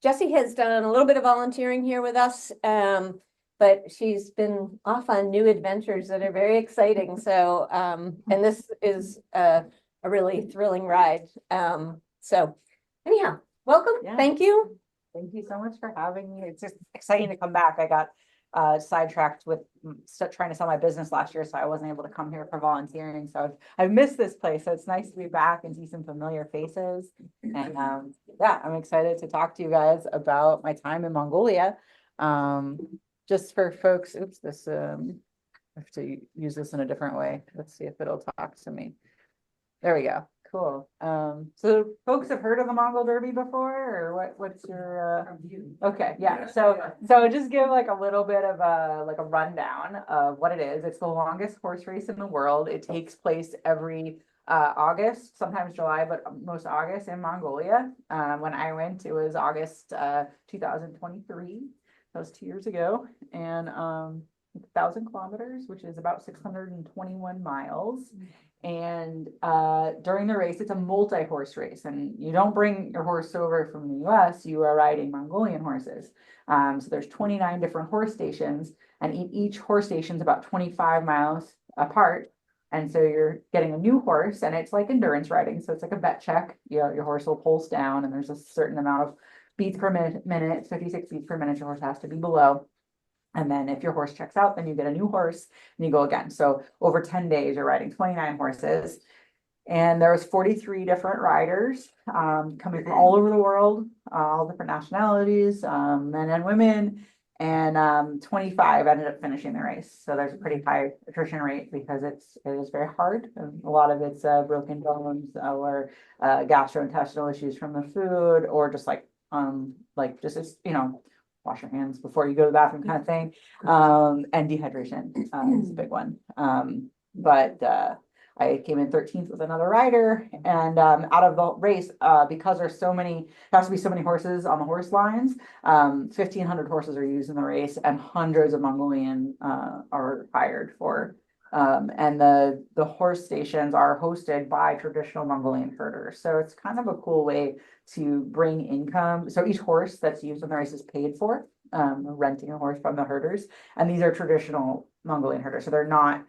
Jessie has done a little bit of volunteering here with us, but she's been off on new adventures that are very exciting. So, and this is a really thrilling ride. So anyhow, welcome. Yeah. Thank you. Thank you so much for having me. It's just exciting to come back. I got sidetracked with trying to sell my business last year, so I wasn't able to come here for volunteering. So I've missed this place. So it's nice to be back and see some familiar faces. And yeah, I'm excited to talk to you guys about my time in Mongolia. Just for folks, oops, this I have to use this in a different way. Let's see if it'll talk to me. There we go. Cool. So folks have heard of the Mongol Derby before, or what's your okay, yeah. So just give like a little bit of a rundown of what it is. It's the longest horse race in the world. It takes place every August, sometimes July, but most August in Mongolia. When I went, it was August 2023. That was 2 years ago, and 1,000 kilometers, which is about 621 miles. And during the race, it's a multi-horse race, and you don't bring your horse over from the US, you are riding Mongolian horses. So there's 29 different horse stations, and each horse station is about 25 miles apart. And so you're getting a new horse, and it's like endurance riding. So it's like a vet check. Your horse will pulse down, and there's a certain amount of beats per minute, 56 beats per minute your horse has to be below. And then if your horse checks out, then you get a new horse and you go again. So over 10 days, you're riding 29 horses. And there was 43 different riders coming from all over the world, all different nationalities, men and women. And 25 ended up finishing the race. So there's a pretty high attrition rate because it is very hard. A lot of it's broken bones or gastrointestinal issues from the food, or just just wash your hands before you go to the bathroom kind of thing. And dehydration is a big one. But I came in 13th with another rider, and out of the race, because there's there has to be so many horses on the horse lines, 1,500 horses are used in the race, and hundreds of Mongolian are hired for. And the horse stations are hosted by traditional Mongolian herders. So it's kind of a cool way to bring income. So each horse that's used in the race is paid for, renting a horse from the herders. And these are traditional Mongolian herders. So they're not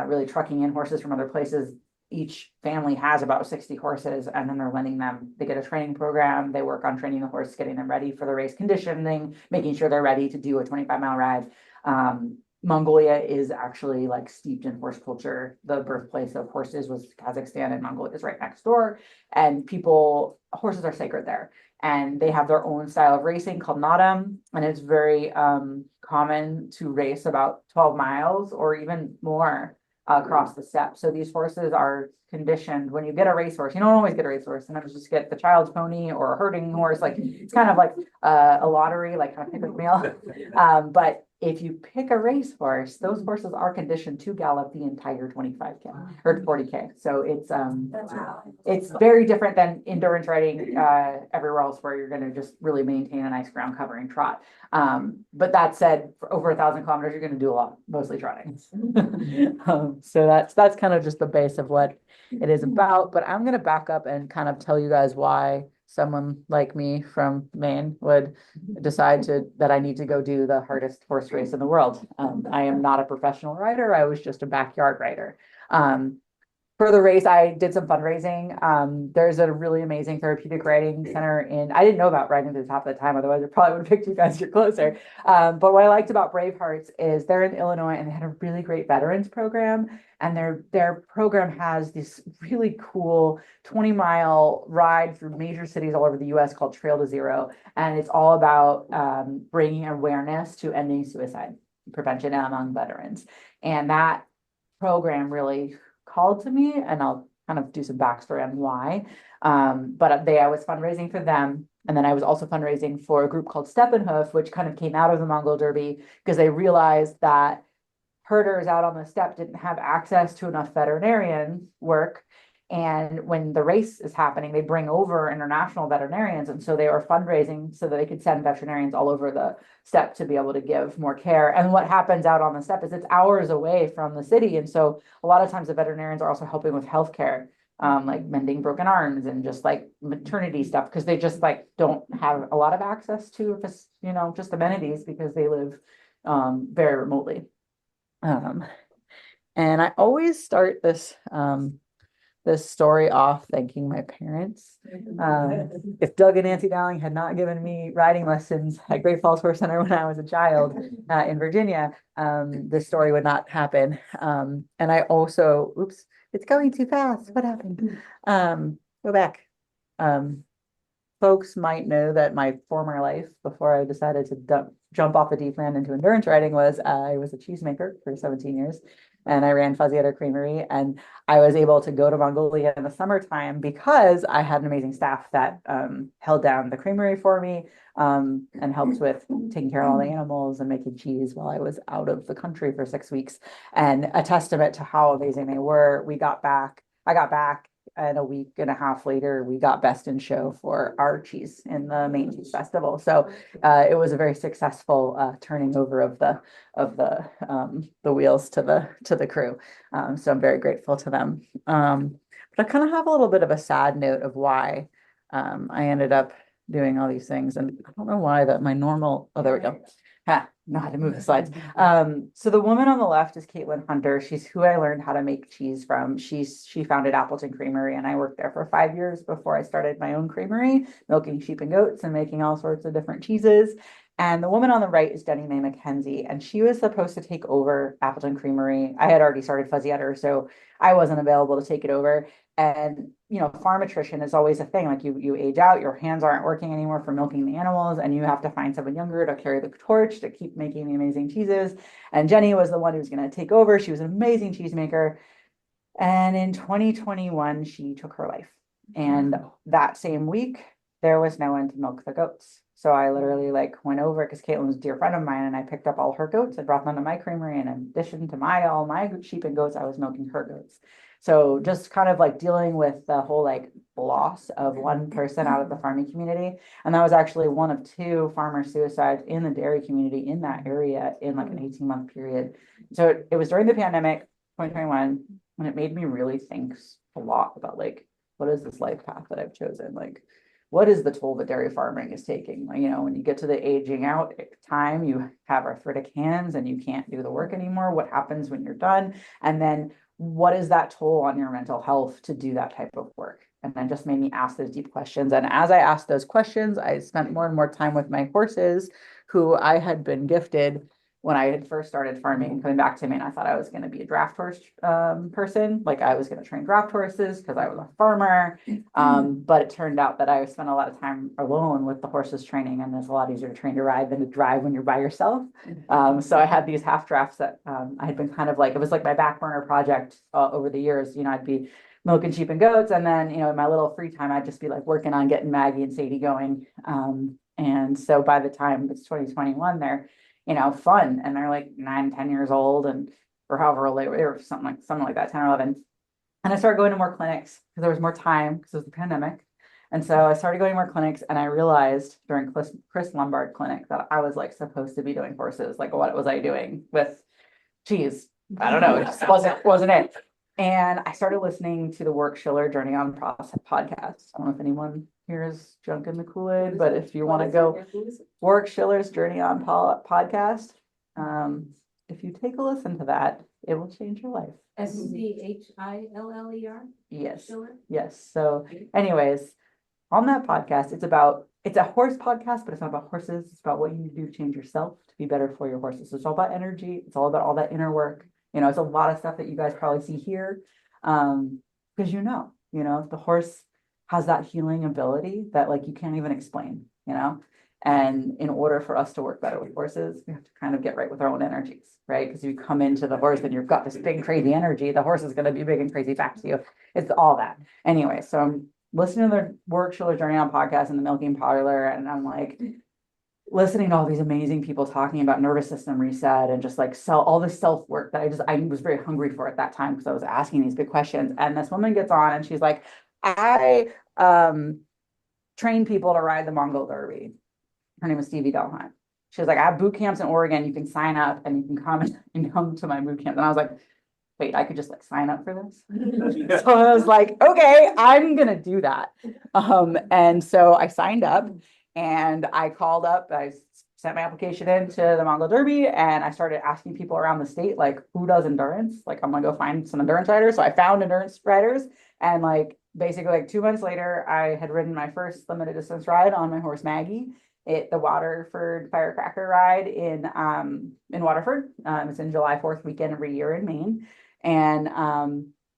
really trucking in horses from other places. Each family has about 60 horses, and then they're lending them. They get a training program. They work on training the horse, getting them ready for the race conditioning, making sure they're ready to do a 25-mile ride. Mongolia is actually like steeped in horse culture. The birthplace of horses was Kazakhstan, and Mongolia is right next door. And horses are sacred there. And they have their own style of racing called Nadam. And it's very common to race about 12 miles or even more across the steppe. So these horses are conditioned. When you get a racehorse, you don't always get a racehorse. Sometimes you just get the child's pony or a herding horse. Like it's kind of like a lottery, like kind of pick a meal. But if you pick a racehorse, those horses are conditioned to gallop the entire 25K or 40K. So it's very different than endurance riding everywhere else, where you're going to just really maintain a nice ground covering trot. But that said, for over 1,000 kilometers, you're going to do a lot, mostly trotting. So that's kind of just the base of what it is about. But I'm going to back up and kind of tell you guys why someone like me from Maine would decide that I need to go do the hardest horse race in the world. I am not a professional rider. I was just a backyard rider. For the race, I did some fundraising. There's a really amazing therapeutic riding center I didn't know about riding to the top of the time, otherwise I probably would have picked you guys here closer. But what I liked about Bravehearts is they're in Illinois, and they had a really great veterans program. And their program has this really cool 20-mile ride through major cities all over the US called Trail to Zero. And it's all about bringing awareness to ending suicide prevention among veterans. And that program really called to me, and I'll kind of do some backstory on why. But I was fundraising for them. And then I was also fundraising for a group called Steppenhoof, which kind of came out of the Mongol Derby because they realized that herders out on the steppe didn't have access to enough veterinarian work. And when the race is happening, they bring over international veterinarians. And so they were fundraising so that they could send veterinarians all over the steppe to be able to give more care. And what happens out on the steppe is it's hours away from the city. And so a lot of times the veterinarians are also helping with healthcare like mending broken arms and just like maternity stuff, because they just like don't have a lot of access to just, just amenities because they live very remotely. And I always start this story off thanking my parents. If Doug and Nancy Dowling had not given me riding lessons at Great Falls Horse Center when I was a child in Virginia, this story would not happen. And I also, oops, it's going too fast. What happened? Go back. Folks might know that my former life, before I decided to jump off the deep end into endurance riding, was I was a cheesemaker for 17 years. And I ran Fuzzy Udder Creamery, and I was able to go to Mongolia in the summertime because I had an amazing staff that held down the creamery for me and helped with taking care of all the animals and making cheese while I was out of the country for 6 weeks. And a testament to how amazing they were. I got back, and a week and a half later, we got best in show for our cheese in the Maine Cheese Festival. So it was a very successful turning over of the wheels to the crew. So I'm very grateful to them. But I kind of have a little bit of a sad note of why I ended up doing all these things, and I don't know why that my normal. Oh, there we go. Know how to move the slides. So the woman on the left is Caitlin Hunter. She's who I learned how to make cheese from. She founded Appleton Creamery, and I worked there for 5 years before I started my own creamery, milking sheep and goats and making all sorts of different cheeses. And the woman on the right is Jenny Mae McKenzie, and she was supposed to take over Appleton Creamery. I had already started Fuzzy Udder, so I wasn't available to take it over. And farm attrition is always a thing. Like you age out, your hands aren't working anymore for milking the animals, and you have to find someone younger to carry the torch to keep making the amazing cheeses. And Jenny was the one who was going to take over. She was an amazing cheesemaker. And in 2021, she took her life. And that same week, there was no one to milk the goats. So I literally went over, because Caitlin was a dear friend of mine, and I picked up all her goats and brought them to my creamery. And in addition to all my sheep and goats, I was milking her goats. So just kind of dealing with the whole loss of one person out of the farming community. And that was actually one of 2 farmer suicides in the dairy community in that area in an 18-month period. So it was during the pandemic, 2021, and it made me really think a lot about what is this life path that I've chosen? What is the toll that dairy farming is taking? When you get to the aging out time, you have arthritic hands and you can't do the work anymore. What happens when you're done? And then what is that toll on your mental health to do that type of work? And then just made me ask those deep questions. And as I asked those questions, I spent more and more time with my horses, who I had been gifted when I had first started farming and coming back to Maine. I thought I was going to be a draft horse person. I was going to train draft horses because I was a farmer. But it turned out that I spent a lot of time alone with the horses training, and it's a lot easier to train to ride than to drive when you're by yourself. So I had these half drafts that I had been kind of it was my back burner project over the years. I'd be milking sheep and goats, and then in my little free time, I'd just be working on getting Maggie and Sadie going. And so by the time it's 2021, they're fun, and they're 9, 10 years old, and or however old they were, something like that, 10 or 11. And I started going to more clinics because there was more time because it was the pandemic. And so I started going to more clinics, and I realized during Chris Lombard clinic that I was supposed to be doing horses. What was I doing with cheese? I don't know. It just wasn't it. And I started listening to the Work Schiller Journey on Process podcast. I don't know if anyone here is junk in the Kool-Aid, but if you want to go, Work Schiller's Journey on podcast. If you take a listen to that, it will change your life. SCHILLER? Yes. Schiller? Yes. So anyways, on that podcast, it's a horse podcast, but it's not about horses. It's about what you need to do to change yourself to be better for your horses. So it's all about energy. It's all about all that inner work. It's a lot of stuff that you guys probably see here. Because the horse has that healing ability that you can't even explain, and in order for us to work better with horses, we have to kind of get right with our own energies, right? Because you come into the horse and you've got this big crazy energy, the horse is going to be big and crazy back to you. It's all that. Anyway, so I'm listening to the Work Schiller Journey on podcast in the milking parlor, and I'm listening to all these amazing people talking about nervous system reset and just all this self-work that I was very hungry for at that time, because I was asking these big questions. And this woman gets on and she's like, I train people to ride the Mongol Derby. Her name was Stevie Delhunt. She was like, I have boot camps in Oregon. You can sign up and you can come to my boot camp. And I was like, wait, I could just like sign up for this. So I was like, okay, I'm gonna do that. And so I signed up and I called up, I sent my application in to the Mongol Derby and I started asking people around the state, like, who does endurance? Like, I'm gonna go find some endurance riders. So I found endurance riders and like basically like 2 months later, I had ridden my first limited distance ride on my horse Maggie. The Waterford Firecracker ride in Waterford. It's in July 4th weekend every year in Maine. And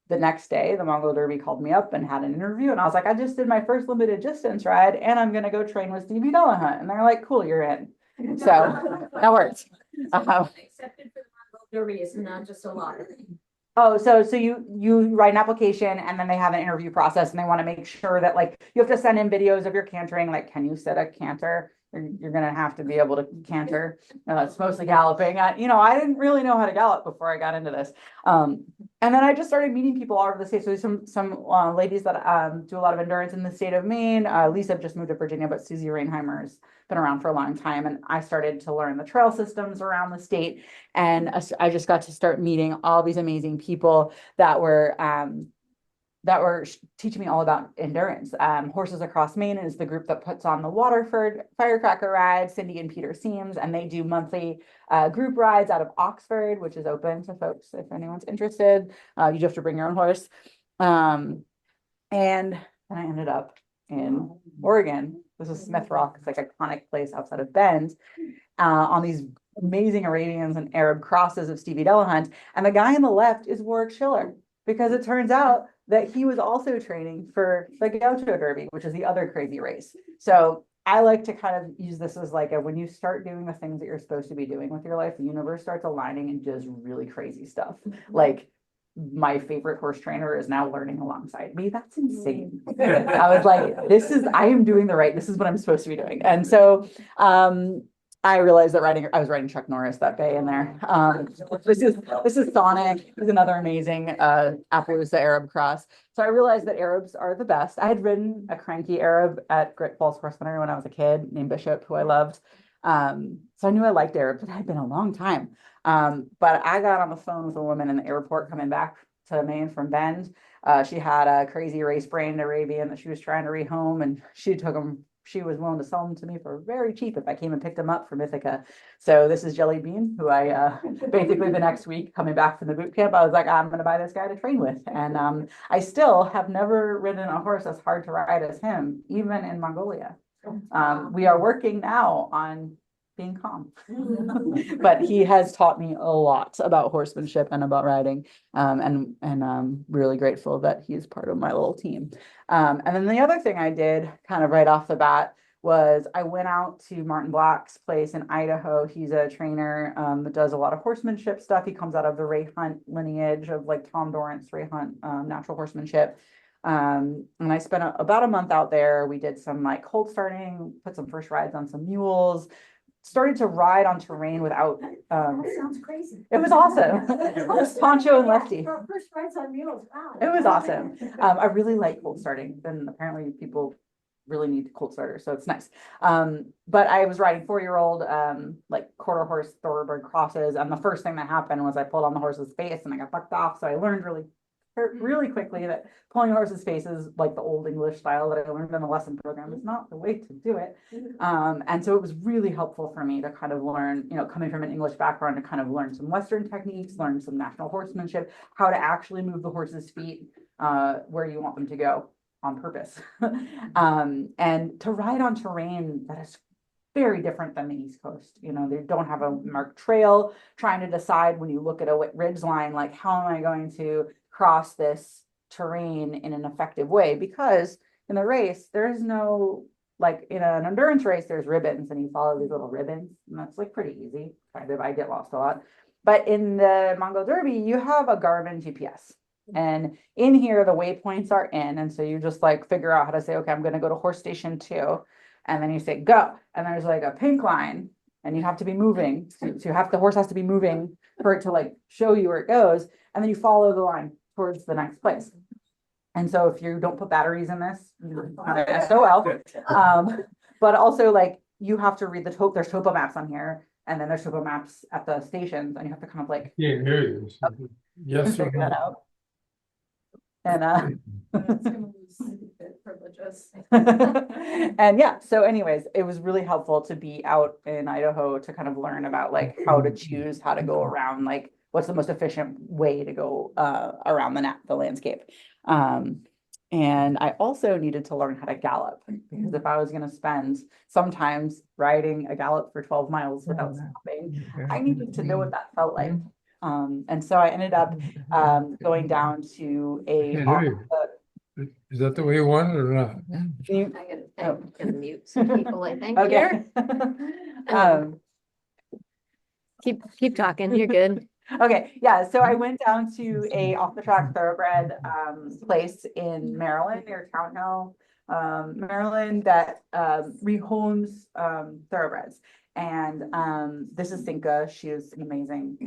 the next day, the Mongol Derby called me up and had an interview. And I was like, I just did my first limited distance ride and I'm going to go train with Stevie Delahunt. And they're like, cool, you're in. So that worked. Accepted for the Mongol Derby is not just a lottery. Oh, so you write an application and then they have an interview process and they want to make sure that like you have to send in videos of your cantering, like can you sit a canter? You're gonna have to be able to canter. It's mostly galloping. I didn't really know how to gallop before I got into this. And then I just started meeting people all over the state. So some ladies that do a lot of endurance in the state of Maine. Lisa just moved to Virginia, but Susie Reinheimer's been around for a long time. And I started to learn the trail systems around the state. And I just got to start meeting all these amazing people that were teaching me all about endurance. Horses Across Maine is the group that puts on the Waterford Firecracker ride, Cindy and Peter Seams, and they do monthly group rides out of Oxford, which is open to folks if anyone's interested. You just have to bring your own horse. And then I ended up in Oregon. This is Smith Rock. It's like an iconic place outside of Bend on these amazing Arabians and Arab crosses of Stevie Delahunt. And the guy on the left is Warwick Schiller, because it turns out that he was also training for the Gaucho Derby, which is the other crazy race. So I like to kind of use this as like when you start doing the things that you're supposed to be doing with your life, the universe starts aligning and does really crazy stuff. Like my favorite horse trainer is now learning alongside me. That's insane. I was like, I am doing this is what I'm supposed to be doing. And so I realized that I was riding Chuck Norris that day in there. This is Sonic. He's another amazing Appaloosa Arab cross. So I realized that Arabs are the best. I had ridden a cranky Arab at Great Falls Horse Center when I was a kid named Bishop, who I loved. So I knew I liked Arabs, but it had been a long time. But I got on the phone with a woman in the airport coming back to Maine from Bend. She had a crazy race brained Arabian that she was trying to rehome, and she was willing to sell them to me for very cheap if I came and picked them up from Ithaca. So this is Jelly Bean, who I basically the next week coming back from the boot camp, I was like, I'm going to buy this guy to train with. And I still have never ridden a horse as hard to ride as him, even in Mongolia. We are working now on being calm. But he has taught me a lot about horsemanship and about riding. And I'm really grateful that he's part of my little team. And then the other thing I did kind of right off the bat was I went out to Martin Black's place in Idaho. He's a trainer that does a lot of horsemanship stuff. He comes out of the Ray Hunt lineage of like Tom Dorrance, Ray Hunt, natural horsemanship. And I spent about a month out there. We did some like cold starting, put some first rides on some mules, started to ride on terrain without That sounds crazy. it was awesome. It was Poncho and Lefty. First rides on mules. Wow. It was awesome. I really like cold starting. Then apparently people really need cold starters, so it's nice. But I was riding 4-year-old like quarter horse thoroughbred crosses, and the first thing that happened was I pulled on the horse's face and I got bucked off. So I learned really quickly that pulling a horse's face is like the old English style that I learned in the lesson program is not the way to do it. And so it was really helpful for me to kind of learn, coming from an English background, to kind of learn some Western techniques, learn some national horsemanship, how to actually move the horse's feet where you want them to go on purpose. And to ride on terrain that is very different than the East Coast. They don't have a marked trail, trying to decide when you look at a ridge line, like, how am I going to cross this terrain in an effective way? Because in the race, there's no, like in an endurance race, there's ribbons and you follow these little ribbons, and that's like pretty easy. Kind of, I get lost a lot. But in the Mongol Derby, you have a Garmin GPS. And in here, the waypoints are in. And so you just like figure out how to say, okay, I'm going to go to horse station 2. And then you say, go. And there's like a pink line and you have to be moving. So the horse has to be moving for it to like show you where it goes. And then you follow the line towards the next place. And so if you don't put batteries in this, you're kind of SOL. But also like you have to read there's topo maps on here. And then there's topo maps at the stations, and you have to kind of like, Yeah, here it is. Yes, you figure that have. out. And It's gonna lose their privileges. and yeah, so anyways, it was really helpful to be out in Idaho to kind of learn about like how to choose, how to go around, like what's the most efficient way to go around the landscape. And I also needed to learn how to gallop, because if I was going to spend sometimes riding a gallop for 12 miles without stopping, I needed to know what that felt like. And so I ended up going down to a Can't hear Is that the way you want it or not? I can mute some people, I think, Okay. here. Keep talking, you're good. Okay, yeah, so I went down to a off the track thoroughbred place in Maryland, near Town Hill, Maryland, that rehomes thoroughbreds. And this is Cinca. She is an amazing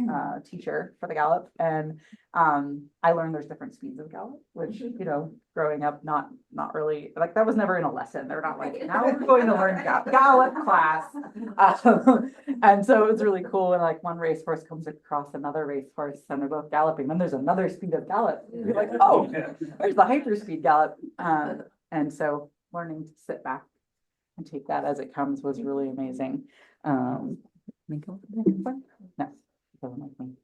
teacher for the gallop. And I learned there's different speeds of gallop, which, you know, growing up, not really, like that was never in a lesson. They're not like, now we're going to learn gallop class. And so it was really cool. And like one racehorse comes across another racehorse and they're both galloping. Then there's another speed of gallop. You're like, oh, there's the hyper speed gallop. And so learning to sit back and take that as it comes was really amazing. No, it doesn't like me.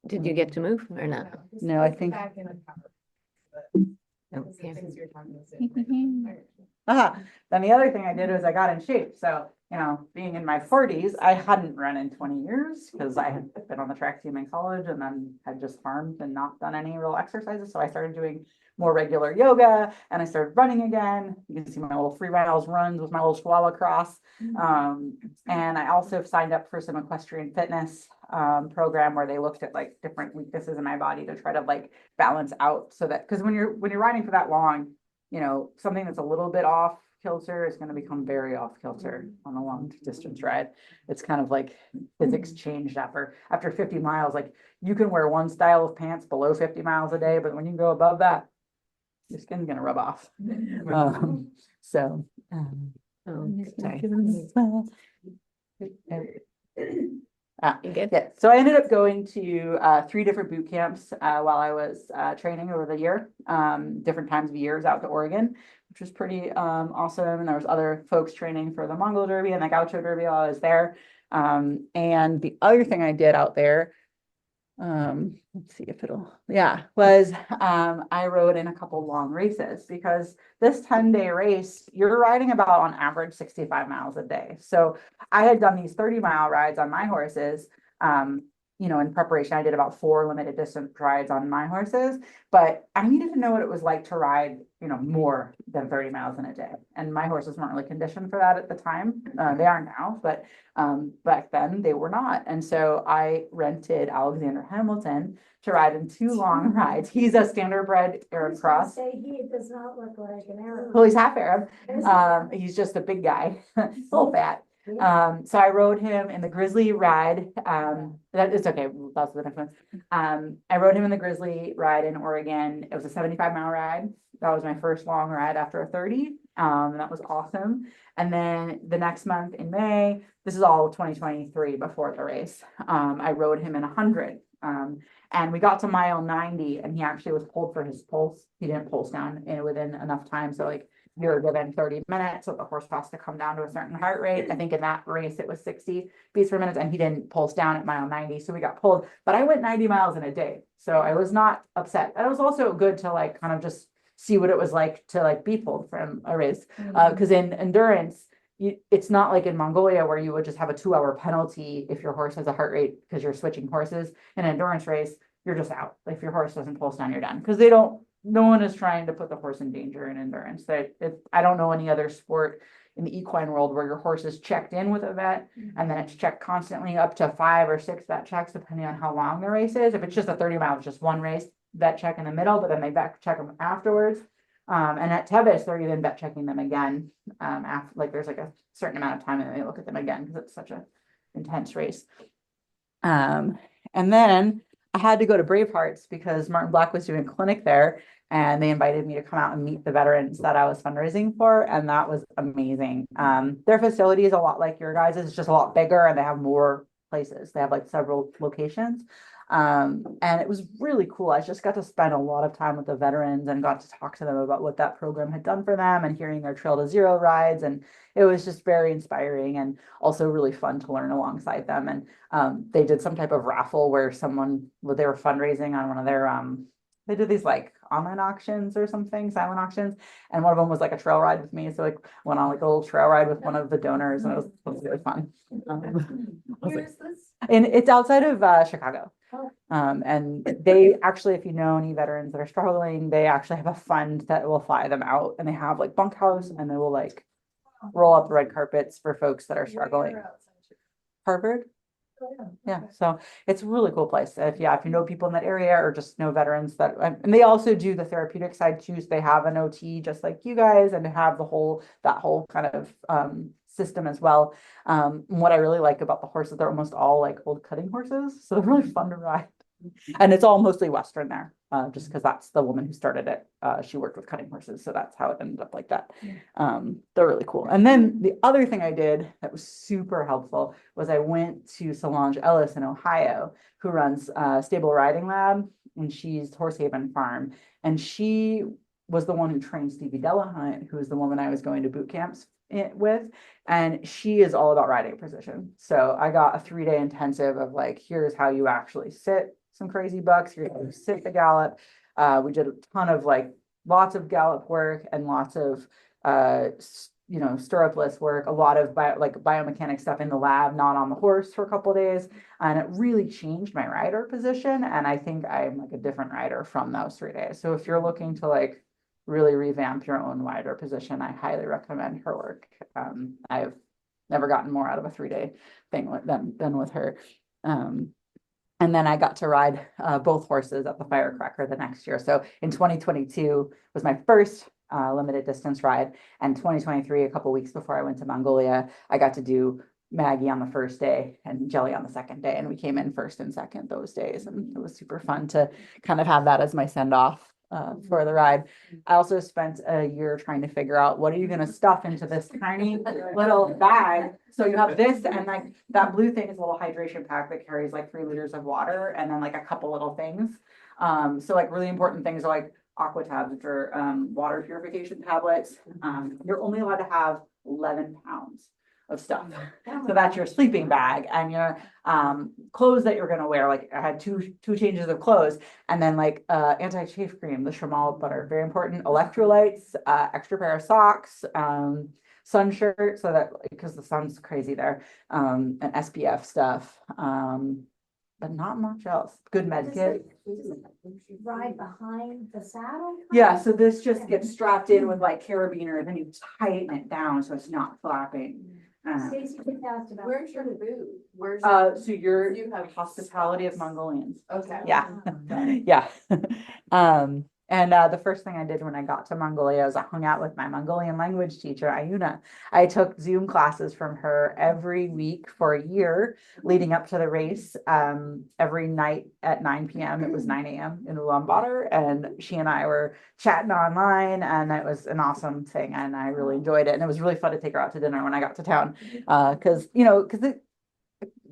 Did you get to move or not? No, I think. Back in a cover. Okay. Things you're talking about. Then the other thing I did was I got in shape. So, you know, being in my 40s, I hadn't run in 20 years because I had been on the track team in college and then had just farmed and not done any real exercises. So I started doing more regular yoga and I started running again. You can see my little 3 miles runs with my little Chihuahua cross. And I also signed up for some equestrian fitness program where they looked at like different weaknesses in my body to try to like balance out, so that, because when you're riding for that long, you know, something that's a little bit off kilter is going to become very off kilter on a long distance ride. It's kind of like physics changed after 50 miles. Like you can wear one style of pants below 50 miles a day, but when you go above that, your skin's going to rub off. Oh, sorry. You good? Yeah, so I ended up going to 3 different boot camps while I was training over the year, different times of years out to Oregon, which was pretty awesome. And there was other folks training for the Mongol Derby and the Gaucho Derby while I was there. And the other thing I did out there, let's see if was I rode in a couple long races, because this 10-day race, you're riding about on average 65 miles a day. So I had done these 30-mile rides on my horses. You know, in preparation, I did about 4 limited distance rides on my horses, but I needed to know what it was like to ride, you know, more than 30 miles in a day. And my horses weren't really conditioned for that at the time. They are now, but back then they were not. And so I rented Alexander Hamilton to ride in 2 long rides. He's a standardbred Arab cross. Say he does not look like an Arab. Well, he's half Arab. He's just a big guy, a little fat. So I rode him in the Grizzly ride. That is okay. That's the next one. I rode him in the Grizzly ride in Oregon. It was a 75-mile ride. That was my first long ride after a 30. That was awesome. And then the next month in May, this is all 2023 before the race. I rode him in 100. And we got to mile 90 and he actually was pulled for his pulse. He didn't pulse down within enough time. So like, you're given 30 minutes, so the horse has to come down to a certain heart rate. I think in that race it was 60 beats per minute, and he didn't pulse down at mile 90, so we got pulled. But I went 90 miles in a day, so I was not upset. And it was also good to like kind of just see what it was like to like be pulled from a race, because in endurance, it's not like in Mongolia where you would just have a 2-hour penalty if your horse has a heart rate because you're switching horses. In an endurance race, you're just out. If your horse doesn't pulse down, you're done, because no one is trying to put the horse in danger in endurance. I don't know any other sport in the equine world where your horse is checked in with a vet and then it's checked constantly, up to 5 or 6 vet checks, depending on how long the race is. If it's just a 30 mile, it's just one race, vet check in the middle, but then they vet check them afterwards. And at Tevis, they're even vet checking them again. After, like, there's like a certain amount of time and they look at them again because it's such a intense race. And then I had to go to Bravehearts because Martin Black was doing a clinic there. And they invited me to come out and meet the veterans that I was fundraising for. And that was amazing. Their facility is a lot like your guys'. It's just a lot bigger and they have more places. They have like several locations. And it was really cool. I just got to spend a lot of time with the veterans and got to talk to them about what that program had done for them and hearing their Trail to Zero rides. And it was just very inspiring and also really fun to learn alongside them. And they did some type of raffle where they were fundraising on one of their they did these like online auctions or something, silent auctions, and one of them was like a trail ride with me. So like went on like a little trail ride with one of the donors, and it was really fun. Where is this? And it's outside of Chicago. Oh. And they actually, if you know any veterans that are struggling, they actually have a fund that will fly them out, and they have like bunkhouse, and they will like roll up the red carpets for folks that are struggling. Where outside Chicago? Harvard. Oh, Yeah, so it's a really cool place. If you know people in that area or just know veterans that, and they also do the therapeutic side too. So they have an OT just like you guys, and have that whole kind of system as well. What I really like about the horses, they're almost all like old cutting horses, so they're really fun to ride. And it's all mostly Western there, just because that's the woman who started it. She worked with cutting horses, so that's how it ended up like that. They're really cool. And then the other thing I did that was super helpful was I went to Solange Ellis in Ohio, who runs Stable Riding Lab, and she's Horsehaven Farm. And she was the one who trained Stevie Delahunt, who is the woman I was going to boot camps with, and she is all about riding precision. So I got a 3-day intensive of like, here's how you actually sit some crazy bucks, here's how you sit the gallop. We did a ton of like lots of gallop work and lots of stirrupless work, a lot of biomechanic stuff in the lab, not on the horse, for a couple of days. And it really changed my rider position, and I think I'm like a different rider from those 3 days. So if you're looking to like really revamp your own rider position, I highly recommend her work. I've never gotten more out of a 3-day thing than with her. And then I got to ride both horses at the Firecracker the next year. So in 2022 was my first limited distance ride, and 2023, a couple weeks before I went to Mongolia, I got to do Maggie on the first day and Jelly on the second day, and we came in first and second those days, and it was super fun to kind of have that as my send-off for the ride. I also spent a year trying to figure out, what are you going to stuff into this tiny little bag? So you have this, and like that blue thing is a little hydration pack that carries like 3 liters of water, and then like a couple little things. So like really important things are like aqua tabs, which are water purification tablets. You're only allowed to have 11 pounds of stuff. So that's your sleeping bag, and your clothes that you're gonna wear. Like I had two changes of clothes, and then like anti-chafe cream, the Shermal butter, very important. Electrolytes, extra pair of socks, sun shirt, so that because the sun's crazy there, and SPF stuff, but not much else. Good med kit. Ride behind the saddle? Yeah, so this just gets strapped in with like carabiners, and you tighten it down so it's not flapping. Stacy just asked about. Where's your food? Where's? So you're You have hospitality of Mongolians. Okay. Yeah, yeah. And the first thing I did when I got to Mongolia was I hung out with my Mongolian language teacher, Ayuna. I took Zoom classes from her every week for a year leading up to the race. Every night at 9 p.m. It was 9 a.m. in Ulaanbaatar, and she and I were chatting online, and it was an awesome thing, and I really enjoyed it. And it was really fun to take her out to dinner when I got to town, because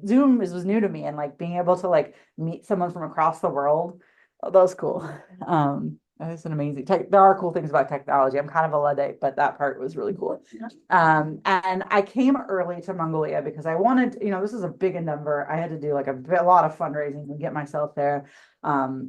Zoom was new to me, and like being able to like meet someone from across the world, that was cool. It's an amazing there are cool things about technology. I'm kind of a Luddite, but that part was really cool. And I came early to Mongolia because I wanted, this is a big endeavor. I had to do like a lot of fundraising to get myself there,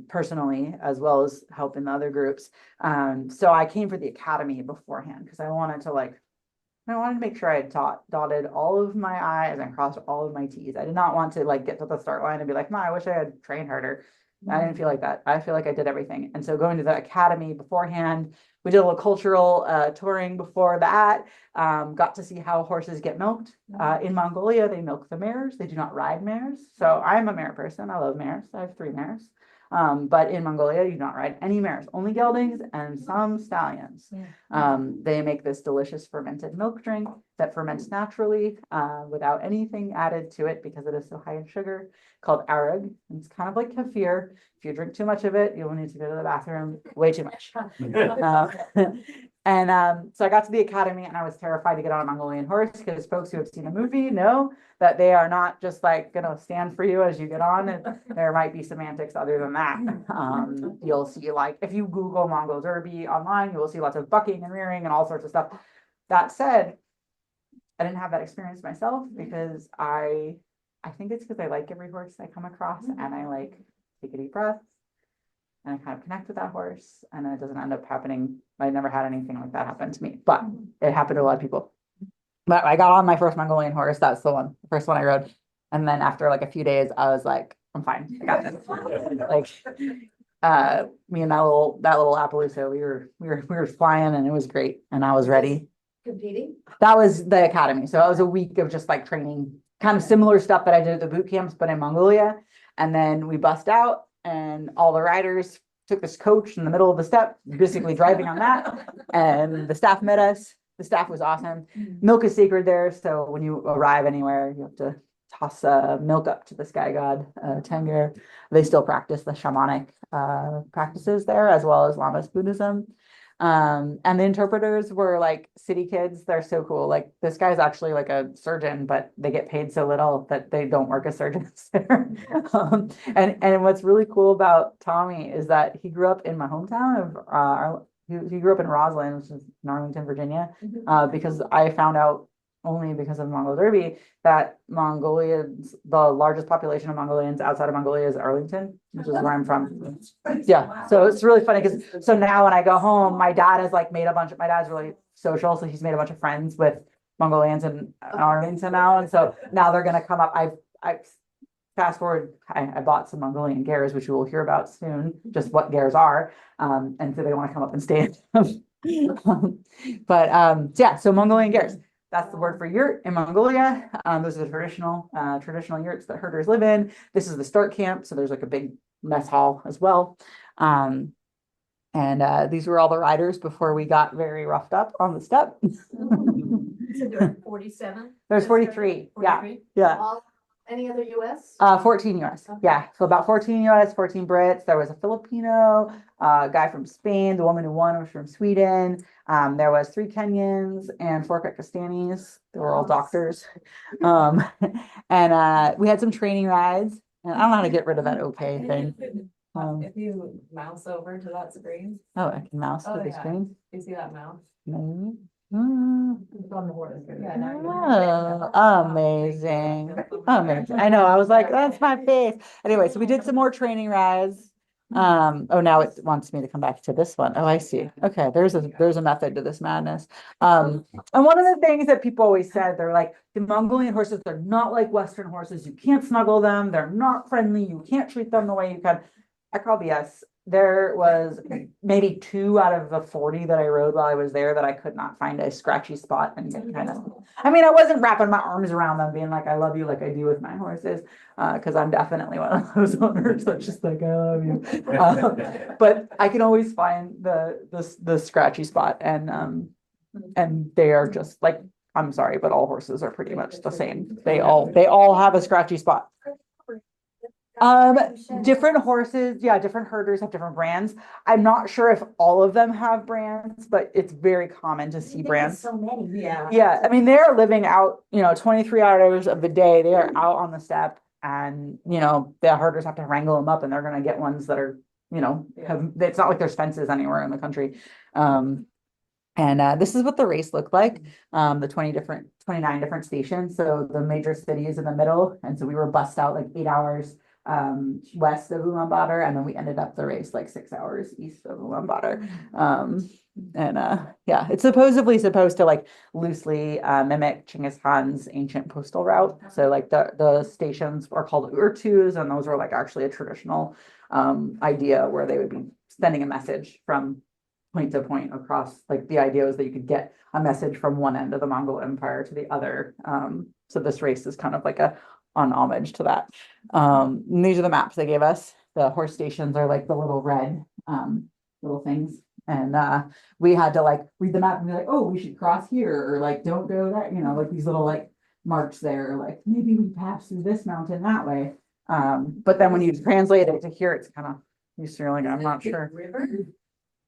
personally, as well as helping the other groups. So I came for the academy beforehand because I wanted to make sure I had dotted all of my I's and crossed all of my T's. I did not want to like get to the start line and be like, I wish I had trained harder. I didn't feel like that. I feel like I did everything. And so going to the academy beforehand, we did a little cultural touring before that, got to see how horses get milked. In Mongolia, they milk the mares. They do not ride mares. So I'm a mare person. I love mares. I have 3 mares. But in Mongolia, you do not ride any mares, only geldings and some stallions. They make this delicious fermented milk drink that ferments naturally without anything added to it because it is so high in sugar, called arag. It's kind of like kefir. If you drink too much of it, you'll need to go to the bathroom way too much. So I got to the academy and I was terrified to get on a Mongolian horse because folks who have seen the movie know that they are not just like gonna stand for you as you get on. And there might be semantics other than that. You'll see, like, if you Google Mongol Derby online, you will see lots of bucking and rearing and all sorts of stuff. That said, I didn't have that experience myself because I think it's because I like every horse I come across and I like take a deep breath and I kind of connect with that horse and it doesn't end up happening. I never had anything like that happen to me, but it happened to a lot of people. But I got on my first Mongolian horse. That's the first one I rode. And then after like a few days, I was like, I'm fine. I got this. Like, me and that little Appaloosa, we were flying and it was great. And I was ready. Competing? That was the academy. So it was a week of just like training, kind of similar stuff that I did at the boot camps, but in Mongolia. And then we bust out and all the riders took this coach in the middle of the steppe, basically driving on that. And the staff met us. The staff was awesome. Milk is sacred there. So when you arrive anywhere, you have to toss milk up to the sky god, Tengur. They still practice the shamanic practices there, as well as Lammas Buddhism. And the interpreters were like city kids. They're so cool. Like this guy's actually like a surgeon, but they get paid so little that they don't work as surgeons there. And what's really cool about Tommy is that he grew up in my hometown of he grew up in Roslyn, which is in Arlington, Virginia, because I found out only because of Mongol Derby that Mongolians, the largest population of Mongolians outside of Mongolia is Arlington, which is where I'm from. Yeah, so it's really funny because so now when I go home, my dad has like made my dad's really social, so he's made a bunch of friends with Mongolians in Arlington now, and so now they're gonna come up. I fast forward, I bought some Mongolian gears, which you will hear about soon, just what gears are, and so they want to come up and stay. Yeah, so Mongolian gears. That's the word for yurt in Mongolia. Those are the traditional yurts that herders live in. This is the start camp, so there's like a big mess hall as well. These were all the riders before we got very roughed up on the steppe. So there are 47? There's 43. Yeah. 43? Yeah. Any other US? 14 US. Okay. Yeah. So about 14 US, 14 Brits. There was a Filipino, guy from Spain. The woman who won was from Sweden. There was 3 Kenyans and 4 Pakistanis. They were all doctors. We had some training rides. And I don't know how to get rid of that okay thing. If you mouse over to that screen, Oh, I can mouse to the yeah. screen. you see that mouse? Maybe. It's on the board. Yeah, now Oh, amazing. Amazing. I know. I was like, that's my face. Anyway, so we did some more training rides. Oh, now it wants me to come back to this one. Oh, I see. Okay, there's a method to this madness. And one of the things that people always said, they're like, the Mongolian horses, they're not like Western horses. You can't snuggle them. They're not friendly. You can't treat them the way you can. I call BS. There was maybe 2 out of the 40 that I rode while I was there that I could not find a scratchy spot and kind of, I mean, I wasn't wrapping my arms around them being like, I love you like I do with my horses, because I'm definitely one of those owners that's just like, I love you. But I can always find the scratchy spot and they are just like, I'm sorry, but all horses are pretty much the same. They all have a scratchy spot. Different horses, yeah, different herders have different brands. I'm not sure if all of them have brands, but it's very common to see brands. So many. Yeah. Yeah, I mean, they're living out, 23 hours of the day. They are out on the steppe and, the herders have to wrangle them up and they're going to get ones that are, it's not like there's fences anywhere in the country. This is what the race looked like. The 29 different stations. So the major cities in the middle. And so we were bussed out like 8 hours west of Ulaanbaatar, and then we ended up the race like 6 hours east of Ulaanbaatar. Yeah, it's supposedly supposed to like loosely mimic Genghis Khan's ancient postal route. So like the stations are called urtus, and those were like actually a traditional idea where they would be sending a message from point to point across. Like the idea was that you could get a message from one end of the Mongol Empire to the other. So this race is kind of like on homage to that. And these are the maps they gave us. The horse stations are like the little red little things. And we had to like read the map and be like, oh, we should cross here, or like don't go there, like these little like marks there, like maybe we pass through this mountain that way. But then when you translate it to here, it's kind of, you're like, I'm not sure. River?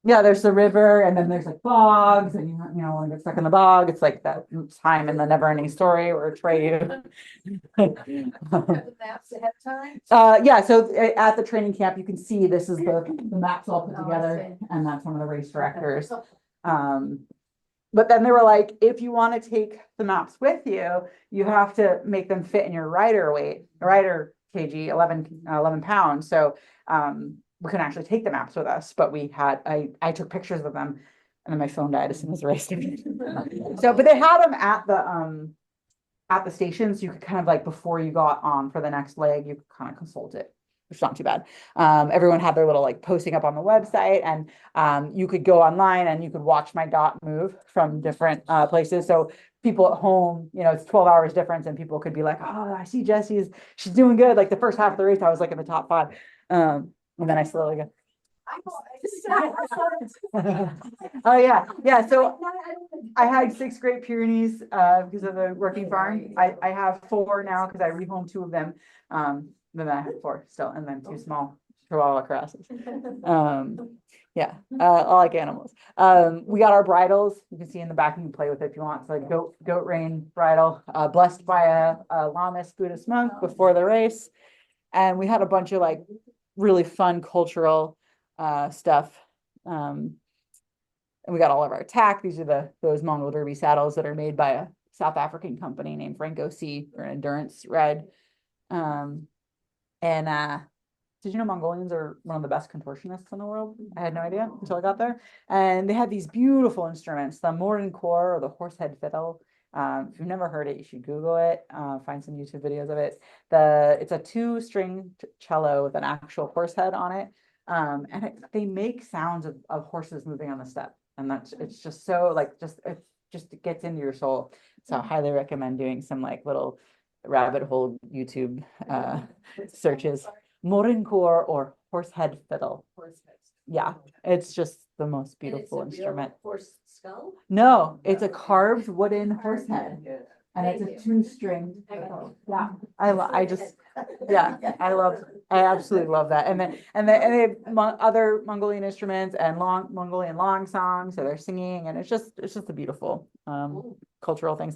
Yeah, there's the river and then there's like bogs and you know, when you get stuck in the bog, it's like that time in the never ending story where Trey. Have the maps ahead of time? Yeah, so at the training camp, you can see this is the maps all put Oh, I together see. and that's one of the race directors. Okay. But then they were like, if you want to take the maps with you, you have to make them fit in your rider weight, rider kg, 11 pounds. So we couldn't actually take the maps with us, but I took pictures of them and then my phone died as soon as the race started. So, but they had them at the stations. You could kind of like, before you got on for the next leg, you could kind of consult it. It's not too bad. Everyone had their little like posting up on the website and you could go online and you could watch my dot move from different places. So people at home, you know, it's 12 hours difference and people could be like, oh, I see she's doing good. Like the first half of the race, I was like in the top 5. And then I slowly go. Oh yeah. Yeah. So I had 6 Great Pyrenees because of the working farm. I have 4 now because I rehomed 2 of them. Then I have 4 still, and then 2 small Chihuahua crosses. Yeah, I like animals. We got our bridles. You can see in the back. You can play with it if you want. It's like goat rein bridle, blessed by a Lamas Buddhist monk before the race, and we had a bunch of like really fun cultural stuff. And we got all of our tack. These are those Mongol Derby saddles that are made by a South African company named Franco C for an endurance ride. Did you know Mongolians are one of the best contortionists in the world? I had no idea until I got there. And they have these beautiful instruments, the Mordin or the horsehead fiddle. If you've never heard it, you should Google it, find some YouTube videos of it. It's a 2-string cello with an actual horse head on it. And they make sounds of horses moving on the step. And it's just so like, it gets into your soul. So I highly recommend doing some like little rabbit hole YouTube searches. Morincourt or horsehead fiddle. Yeah, it's just the most beautiful instrument. Horse skull? No, it's a carved wooden horse head. And it's a 2-string. Yeah, I absolutely love that. And they have other Mongolian instruments and Mongolian long songs. So they're singing, and it's just a beautiful cultural things.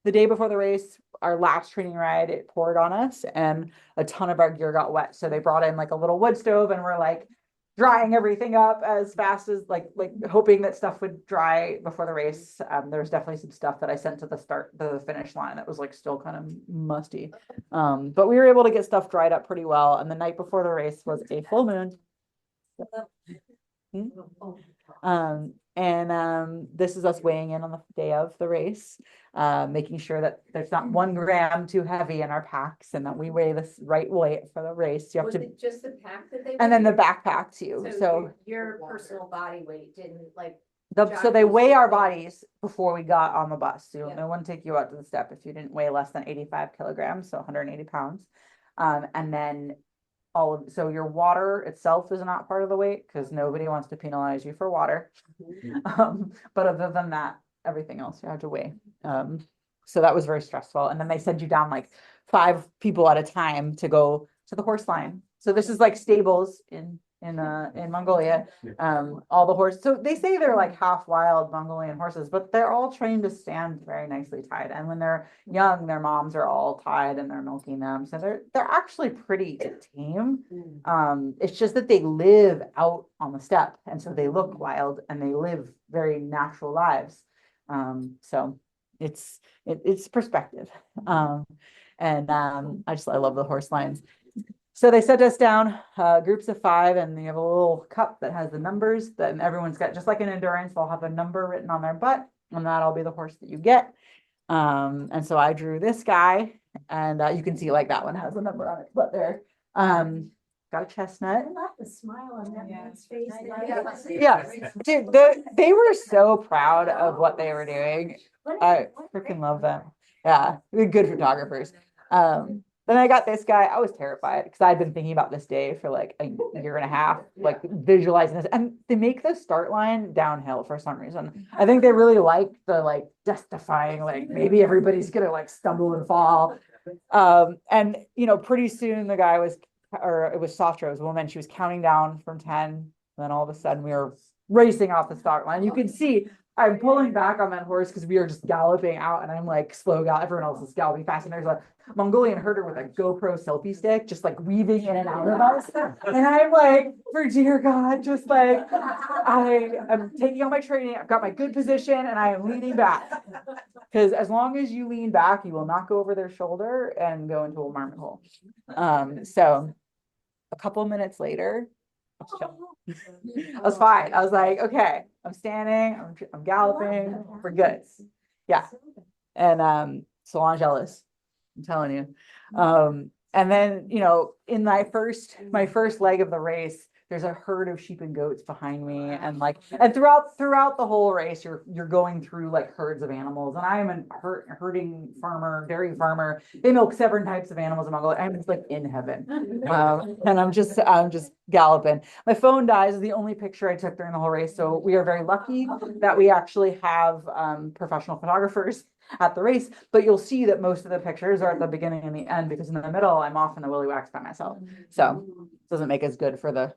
The day before the race, our last training ride, it poured on us and a ton of our gear got wet. So they brought in like a little wood stove and we're like drying everything up as fast as like hoping that stuff would dry before the race. There was definitely some stuff that I sent to the finish line that was like still kind of musty. But we were able to get stuff dried up pretty well. And the night before the race was a full moon. This is us weighing in on the day of the race, making sure that there's not 1 gram too heavy in our packs and that we weigh this right weight for the race. You have Was to, it just the pack that they? and then the weighed? backpack too. So Your personal body weight didn't like. so they weigh our bodies before we got on the bus. So Yeah. no one take you out to the step if you didn't weigh less than 85 kilograms, so 180 pounds. And then so your water itself is not part of the weight because nobody wants to penalize you for water. But other than that, everything else you have to weigh. So that was very stressful. And then they send you down like 5 people at a time to go to the horse line. So this is like stables in Mongolia. All the horses, so they say they're like half wild Mongolian horses, but they're all trained to stand very nicely tied. And when they're young, their moms are all tied and they're milking them. So they're actually pretty tame. It's just that they live out on the steppe, and so they look wild and they live very natural lives. So it's perspective. I love the horse lines. So they set us down groups of 5, and you have a little cup that has the numbers. Then everyone's got, just like an endurance, they'll have a number written on their butt, and that'll be the horse that you get. And so I drew this guy, and you can see like that one has a number on its butt there. Got a chestnut. I love the smile on that man's face. Yeah, dude, they were so proud of what they were doing. I freaking love them. Yeah, they're good photographers. Then I got this guy. I was terrified because I'd been thinking about this day for like a year and a half, like visualizing this. And they make the start line downhill for some reason. I think they really like the like justifying, like maybe everybody's gonna like stumble and fall. And you know, pretty soon the guy was, or it was Softra, it was a woman. She was counting down from 10, Then all of a sudden we were racing off the start line. You can see I'm pulling back on that horse because we are just galloping out and I'm like slow gallop. Everyone else is galloping fast. And there's a Mongolian herder with a GoPro selfie stick, just like weaving in and out of us. And I'm like, for dear God, just like, I am taking on my training. I've got my good position and I am leaning back. Because as long as you lean back, you will not go over their shoulder and go into a marmot hole. So a couple minutes later, I was chill. I was fine. I was like, okay, I'm standing, I'm galloping, we're good. Yeah. And Solange jealous, I'm telling you. And then, you know, in my first leg of the race, there's a herd of sheep and goats behind me, and like, and throughout the whole race, you're going through like herds of animals, and I'm a herding farmer, dairy farmer. They milk 7 types of animals in Mongolia. I'm just like in heaven, and I'm just galloping. My phone dies is the only picture I took during the whole race, so we are very lucky that we actually have professional photographers at the race, but you'll see that most of the pictures are at the beginning and the end, because in the middle I'm off in the willy wax by myself, so it doesn't make as good for the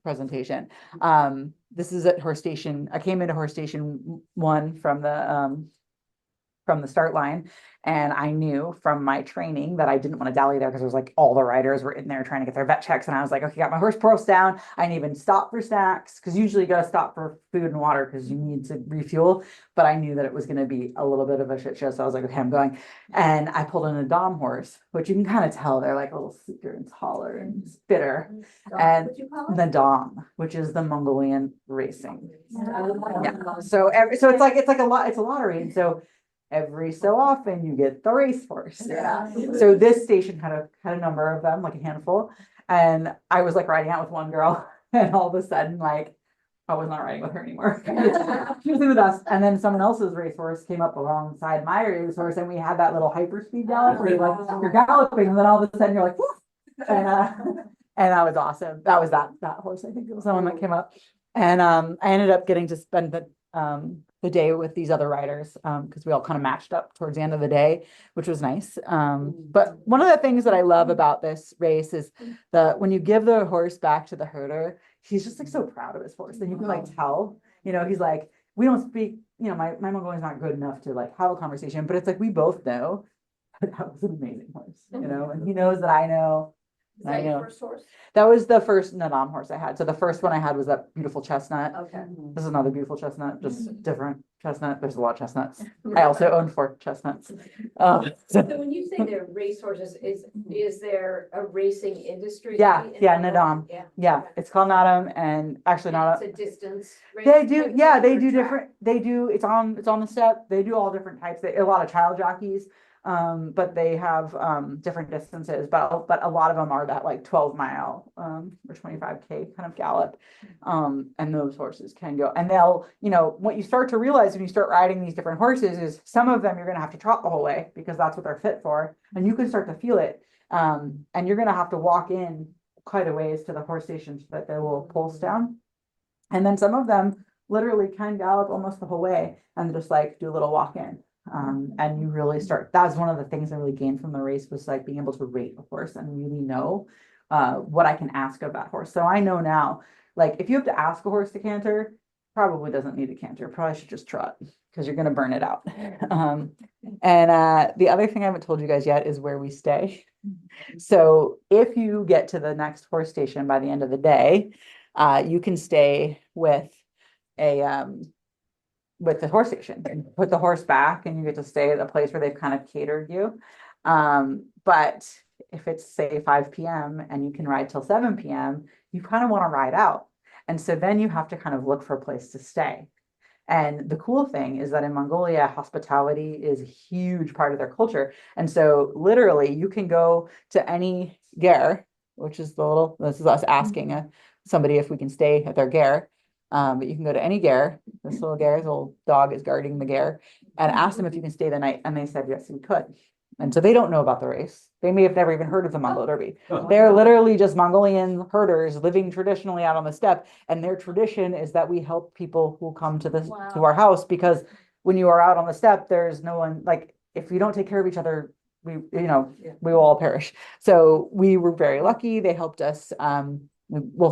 presentation. This is at horse station. I came into horse station 1 from the start line, and I knew from my training that I didn't want to dally there because it was like all the riders were in there trying to get their vet checks, and I was like, okay, got my horse pearls down. I didn't even stop for snacks because usually you got to stop for food and water because you need to refuel, but I knew that it was going to be a little bit of a shit show, so I was like, okay, I'm going. And I pulled in a Dom horse, which you can kind of tell they're like a little sleeker and taller and spitter, and the Dom, which is the Mongolian racing. Yeah. So it's a lottery, and so every so often you get the racehorse. Yeah. So this station had a number of them, like a handful. And I was like riding out with one girl, and all of a sudden, like, I was not riding with her anymore. She was in the dust. And then someone else's racehorse came up alongside my racehorse, and we had that little hyperspeed gallop where you're galloping, and then all of a sudden you're like, woof! And that was awesome. That was that horse. I think it was someone that came up. And I ended up getting to spend the day with these other riders, because we all kind of matched up towards the end of the day, which was nice. But one of the things that I love about this race is when you give the horse back to the herder, he's just like so proud of his horse, and you can like tell, you know, he's like, we don't speak, you know, my Mongolian's not good enough to like have a conversation, but it's like we both know that was an amazing horse, you know, and he knows that I know. Is that your first horse? That was the first Nadam horse I had. So the first one I had was that beautiful chestnut. Okay. This is another beautiful chestnut, just different chestnut. There's a lot of chestnuts. I also own 4 chestnuts. So when you say they're racehorses, is there a racing industry? Yeah, in Nadam. Yeah. Yeah, it's called Nadam, and actually It's Nadam. a distance. They do, yeah, they do different. They do. It's on the step. They do all different types. A lot of child jockeys. But they have different distances, but a lot of them are that like 12-mile or 25K kind of gallop, and those horses can go, and they'll, you know, what you start to realize when you start riding these different horses is some of them you're going to have to trot the whole way because that's what they're fit for, and you can start to feel it, and you're going to have to walk in quite a ways to the horse station so that they will pulse down, and then some of them literally can gallop almost the whole way and just like do a little walk in. And you really that's one of the things I really gained from the race was like being able to rate a horse and really know what I can ask of that horse. So I know now, like if you have to ask a horse to canter, probably doesn't need a canter, probably should just trot because you're going to burn it out. And the other thing I haven't told you guys yet is where we stay. So if you get to the next horse station by the end of the day, you can stay with the horse station and put the horse back, and you get to stay at a place where they've kind of catered you. But if it's say 5 p.m. and you can ride till 7 p.m., you kind of want to ride out. And so then you have to kind of look for a place to stay. And the cool thing is that in Mongolia, hospitality is a huge part of their culture. And so literally you can go to any ger, which is this is us asking somebody if we can stay at their ger. But you can go to any ger. This little little dog is guarding the ger, and ask them if you can stay the night. And they said, yes, we could. And so they don't know about the race. They may have never even heard of the Mongol Derby. They're literally just Mongolian herders living traditionally out on the steppe. And their tradition is that we help people who come to our house, because when you are out on the steppe, there's no one, like, if you don't take care of each other, we will all perish. So we were very lucky. They helped us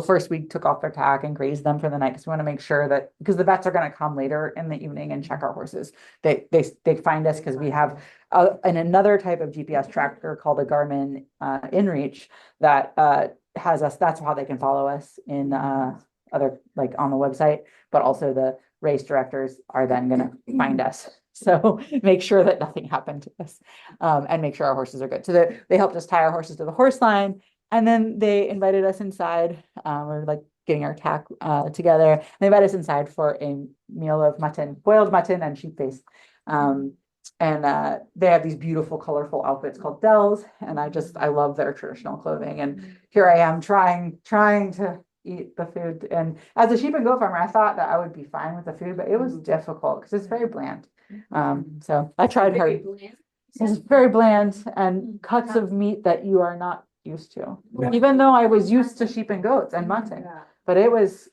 first we took off their tack and grazed them for the night because we want to make sure that, because the vets are going to come later in the evening and check our horses. They find us because we have another type of GPS tracker called a Garmin InReach that has us. That's how they can follow us in other, like on the website, but also the race directors are then going to find us. So make sure that nothing happened to us, and make sure our horses are good. So they helped us tie our horses to the horse line, and then they invited us inside. We're like getting our tack together. And they invited us inside for a meal of mutton, boiled mutton and sheep face. And they have these beautiful, colorful outfits called dells, and I love their traditional clothing. And here I am trying to eat the food. And as a sheep and goat farmer, I thought that I would be fine with the food, but it was difficult because it's very bland. So I tried hard. It's very bland and cuts of meat that you are not used to, even though I was used to sheep and goats and mutton, but it was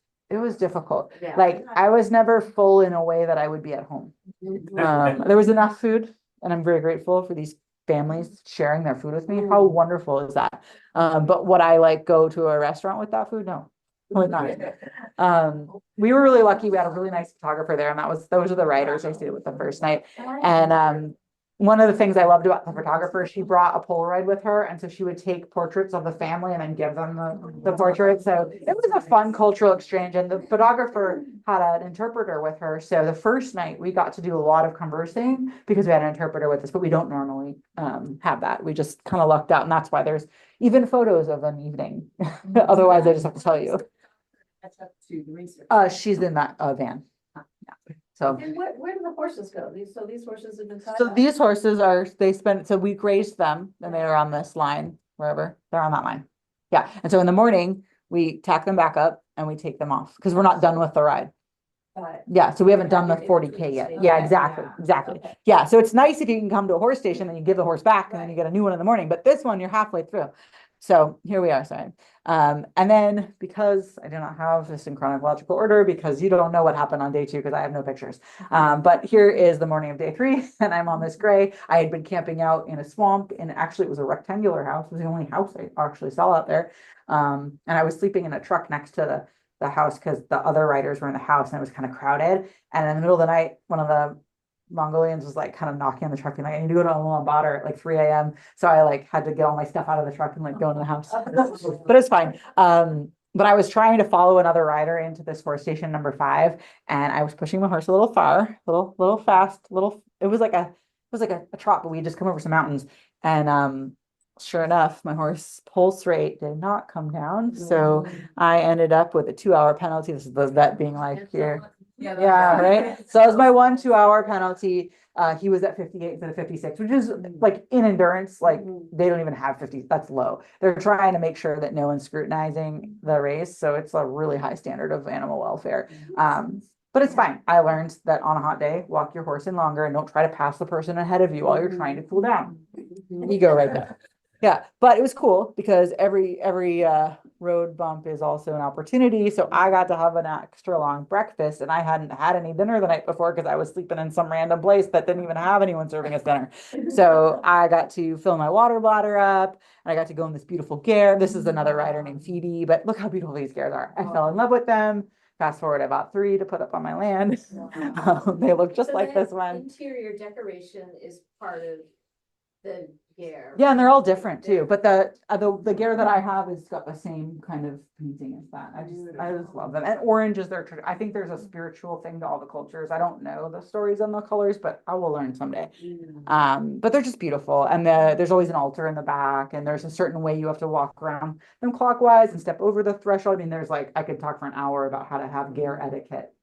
difficult. Like I was never full in a way that I would be at home. There was enough food, and I'm very grateful for these families sharing their food with me. How wonderful is that? But would I like go to a restaurant with that food? No. Would not. We were really lucky. We had a really nice photographer there, and those are the riders I stayed with the first night. And one of the things I loved about the photographer, she brought a Polaroid with her, and so she would take portraits of the family and then give them the portrait. So it was a fun cultural exchange, and the photographer had an interpreter with her. So the first night we got to do a lot of conversing because we had an interpreter with us, but we don't normally have that. We just kind of lucked out, and that's why there's even photos of an evening. Otherwise, I just have to tell you. That's up to the research. She's in that van. Yeah. So. And where do the horses go? These horses have been tied So up? these horses so we grazed them and they are on this line, wherever, they're on that line. Yeah, and so in the morning, we tack them back up and we take them off because we're not done with the ride. Yeah, so we haven't done the 40K yet. Yeah, exactly. Yeah, so it's nice if you can come to a horse station and you give the horse back and then you get a new one in the morning, but this one, you're halfway through. So here we are, sorry. And then because I do not have this in chronological order, because you don't know what happened on day 2, because I have no pictures. But here is the morning of day 3, and I'm on this gray. I had been camping out in a swamp, and actually it was a rectangular house. It was the only house I actually saw out there. And I was sleeping in a truck next to the house because the other riders were in the house and it was kind of crowded. And in the middle of the night, one of the Mongolians was like kind of knocking on the truck, being like, I need to go to Ulaanbaatar at like 3 a.m. So I like had to get all my stuff out of the truck and like go in the house. But it's fine. But I was trying to follow another rider into this horse station number 5, and I was pushing my horse a little far, little fast, it was like a trot, but we had just come over some mountains. And sure enough, my horse pulse rate did not come down. So I ended up with a 2-hour penalty. This is the vet being like, here. Yeah, right. So that was my 1 2-hour penalty. He was at 58 instead of 56, which is like in endurance, like they don't even have 50. That's low. They're trying to make sure that no one's scrutinizing the race. So it's a really high standard of animal welfare. But it's fine. I learned that on a hot day, walk your horse in longer and don't try to pass the person ahead of you while you're trying to cool down. Ego right there. Yeah, but it was cool because every road bump is also an opportunity. So I got to have an extra long breakfast, and I hadn't had any dinner the night before because I was sleeping in some random place that didn't even have anyone serving us dinner. So I got to fill my water bladder up, and I got to go in this beautiful gare. This is another rider named Phoebe, but look how beautiful these gares are. I fell in love with them. Fast forward, I bought 3 to put up on my land. They look just like this one. Interior decoration is part of the gear. Yeah, and they're all different too. But the gear that I have has got the same kind of painting as that. I just love them. And orange is I think there's a spiritual thing to all the cultures. I don't know the stories on the colors, but I will learn someday. But they're just beautiful. And there's always an altar in the back, and there's a certain way you have to walk around them clockwise and step over the threshold. I mean, I could talk for an hour about how to have gear etiquette.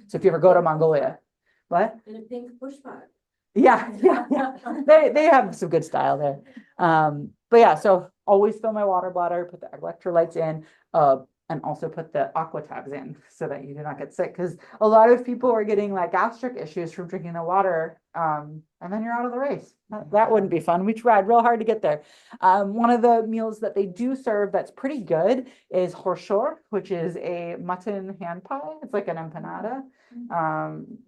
So if you ever go to Mongolia, what? And a pink push button. Yeah. They have some good style there. But yeah, so always fill my water bladder, put the electrolytes in, and also put the aqua tabs in so that you do not get sick. Because a lot of people are getting like gastric issues from drinking the water, and then you're out of the race. That wouldn't be fun. We tried real hard to get there. One of the meals that they do serve that's pretty good is horshor, which is a mutton hand pie. It's like an empanada,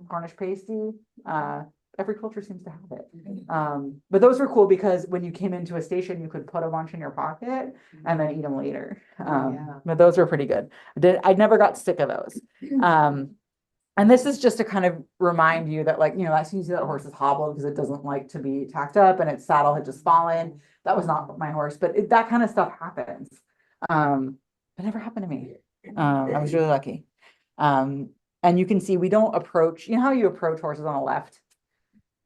Cornish pasty. every culture seems to have it. But those were cool because when you came into a station, you could put a bunch in your pocket and then eat them later. But those were pretty good. I never got sick of those. And this is just to kind of remind you that, like, you know, as soon as you see that horse is hobbled because it doesn't like to be tacked up and its saddle had just fallen. That was not my horse, but that kind of stuff happens. It never happened to me. I was really lucky. And you can see we don't approach, you know how you approach horses on the left?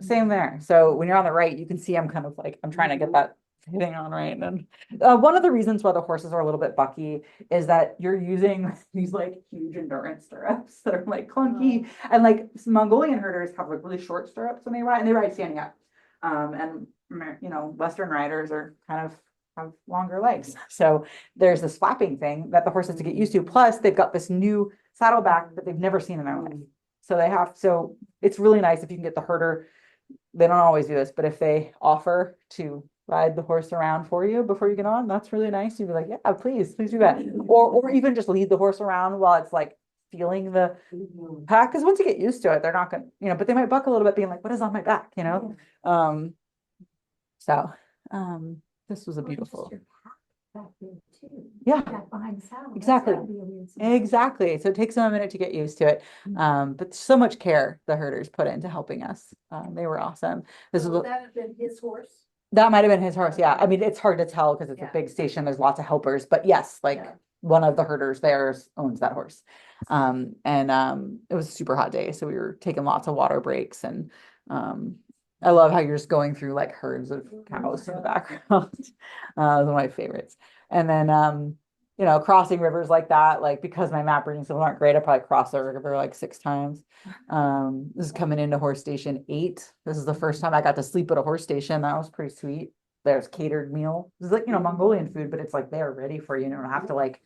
Same there. So when you're on the right, you can see I'm kind of like, I'm trying to get that hitting on right. And one of the reasons why the horses are a little bit bucky is that you're using these like huge endurance stirrups that are like clunky. And like Mongolian herders have like really short stirrups when they ride, and they ride standing up. And you know, Western riders are kind of have longer legs. So there's this flapping thing that the horse has to get used to. Plus they've got this new saddleback that they've never seen in their life. So it's really nice if you can get the herder. They don't always do this, but if they offer to ride the horse around for you before you get on, that's really nice. You'd be like, yeah, please do that. Or even just lead the horse around while it's like feeling the pack. Because once you get used to it, they're not gonna, you know, but they might buck a little bit being like, what is on my back, you know? This was a beautiful. Yeah, exactly. Exactly. So it takes them a minute to get used to it. But so much care the herders put into helping us. They were awesome. This Would was that have been his horse? that might have been his horse. Yeah. I mean, it's hard to tell because it's a big station. There's lots of helpers, but yes, like one of the herders there owns that horse. And it was a super hot day. So we were taking lots of water breaks, and I love how you're just going through like herds of cows in the background. One of my favorites. And then, you know, crossing rivers like that, like because my map reading skills aren't great, I probably crossed the river like 6 times. This is coming into horse station 8. This is the first time I got to sleep at a horse station. That was pretty sweet. There's catered meal. This is like, you know, Mongolian food, but it's like they're ready for you. You don't have to like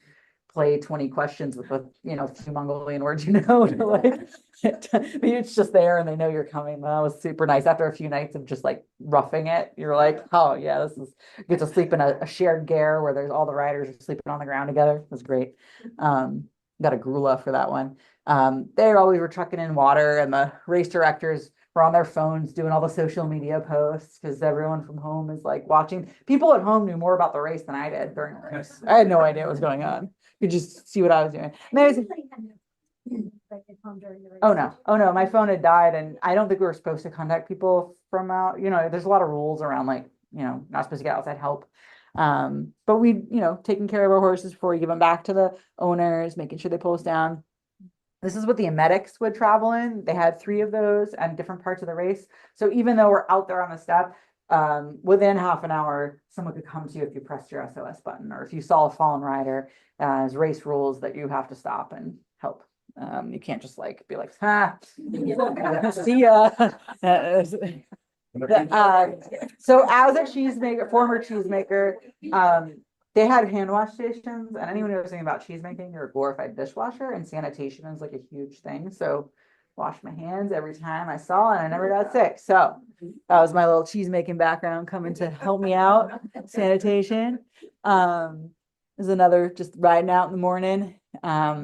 play 20 questions with a, you know, few Mongolian words, you know, to like, it's just there and they know you're coming. That was super nice. After a few nights of just like roughing it, you're like, oh yeah, this is, get to sleep in a shared ger where there's all the riders are sleeping on the ground together. It was great. Got a grula for that one. They always were trucking in water, and the race directors were on their phones doing all the social media posts because everyone from home is like watching. People at home knew more about the race than I did during the race. I had no idea what was going on. You just see what I was doing. Oh no, my phone had died, and I don't think we were supposed to contact people from out, you know, there's a lot of rules around, like, you know, not supposed to get outside help. But we, you know, taking care of our horses before we give them back to the owners, making sure they pull us down. This is what the emetics would travel in. They had 3 of those at different parts of the race. So even though we're out there on the step, within half an hour, someone could come to you if you pressed your SOS button, or if you saw a fallen rider. As race rules that you have to stop and help. You can't just like be like, see ya. So as a cheesemaker, former cheesemaker, they had hand wash stations, and anyone who knows anything about cheesemaking, you're a glorified dishwasher, and sanitation is like a huge thing. So wash my hands every time I saw, and I never got sick. So that was my little cheesemaking background coming to help me out. Sanitation. There's another just riding out in the morning. Got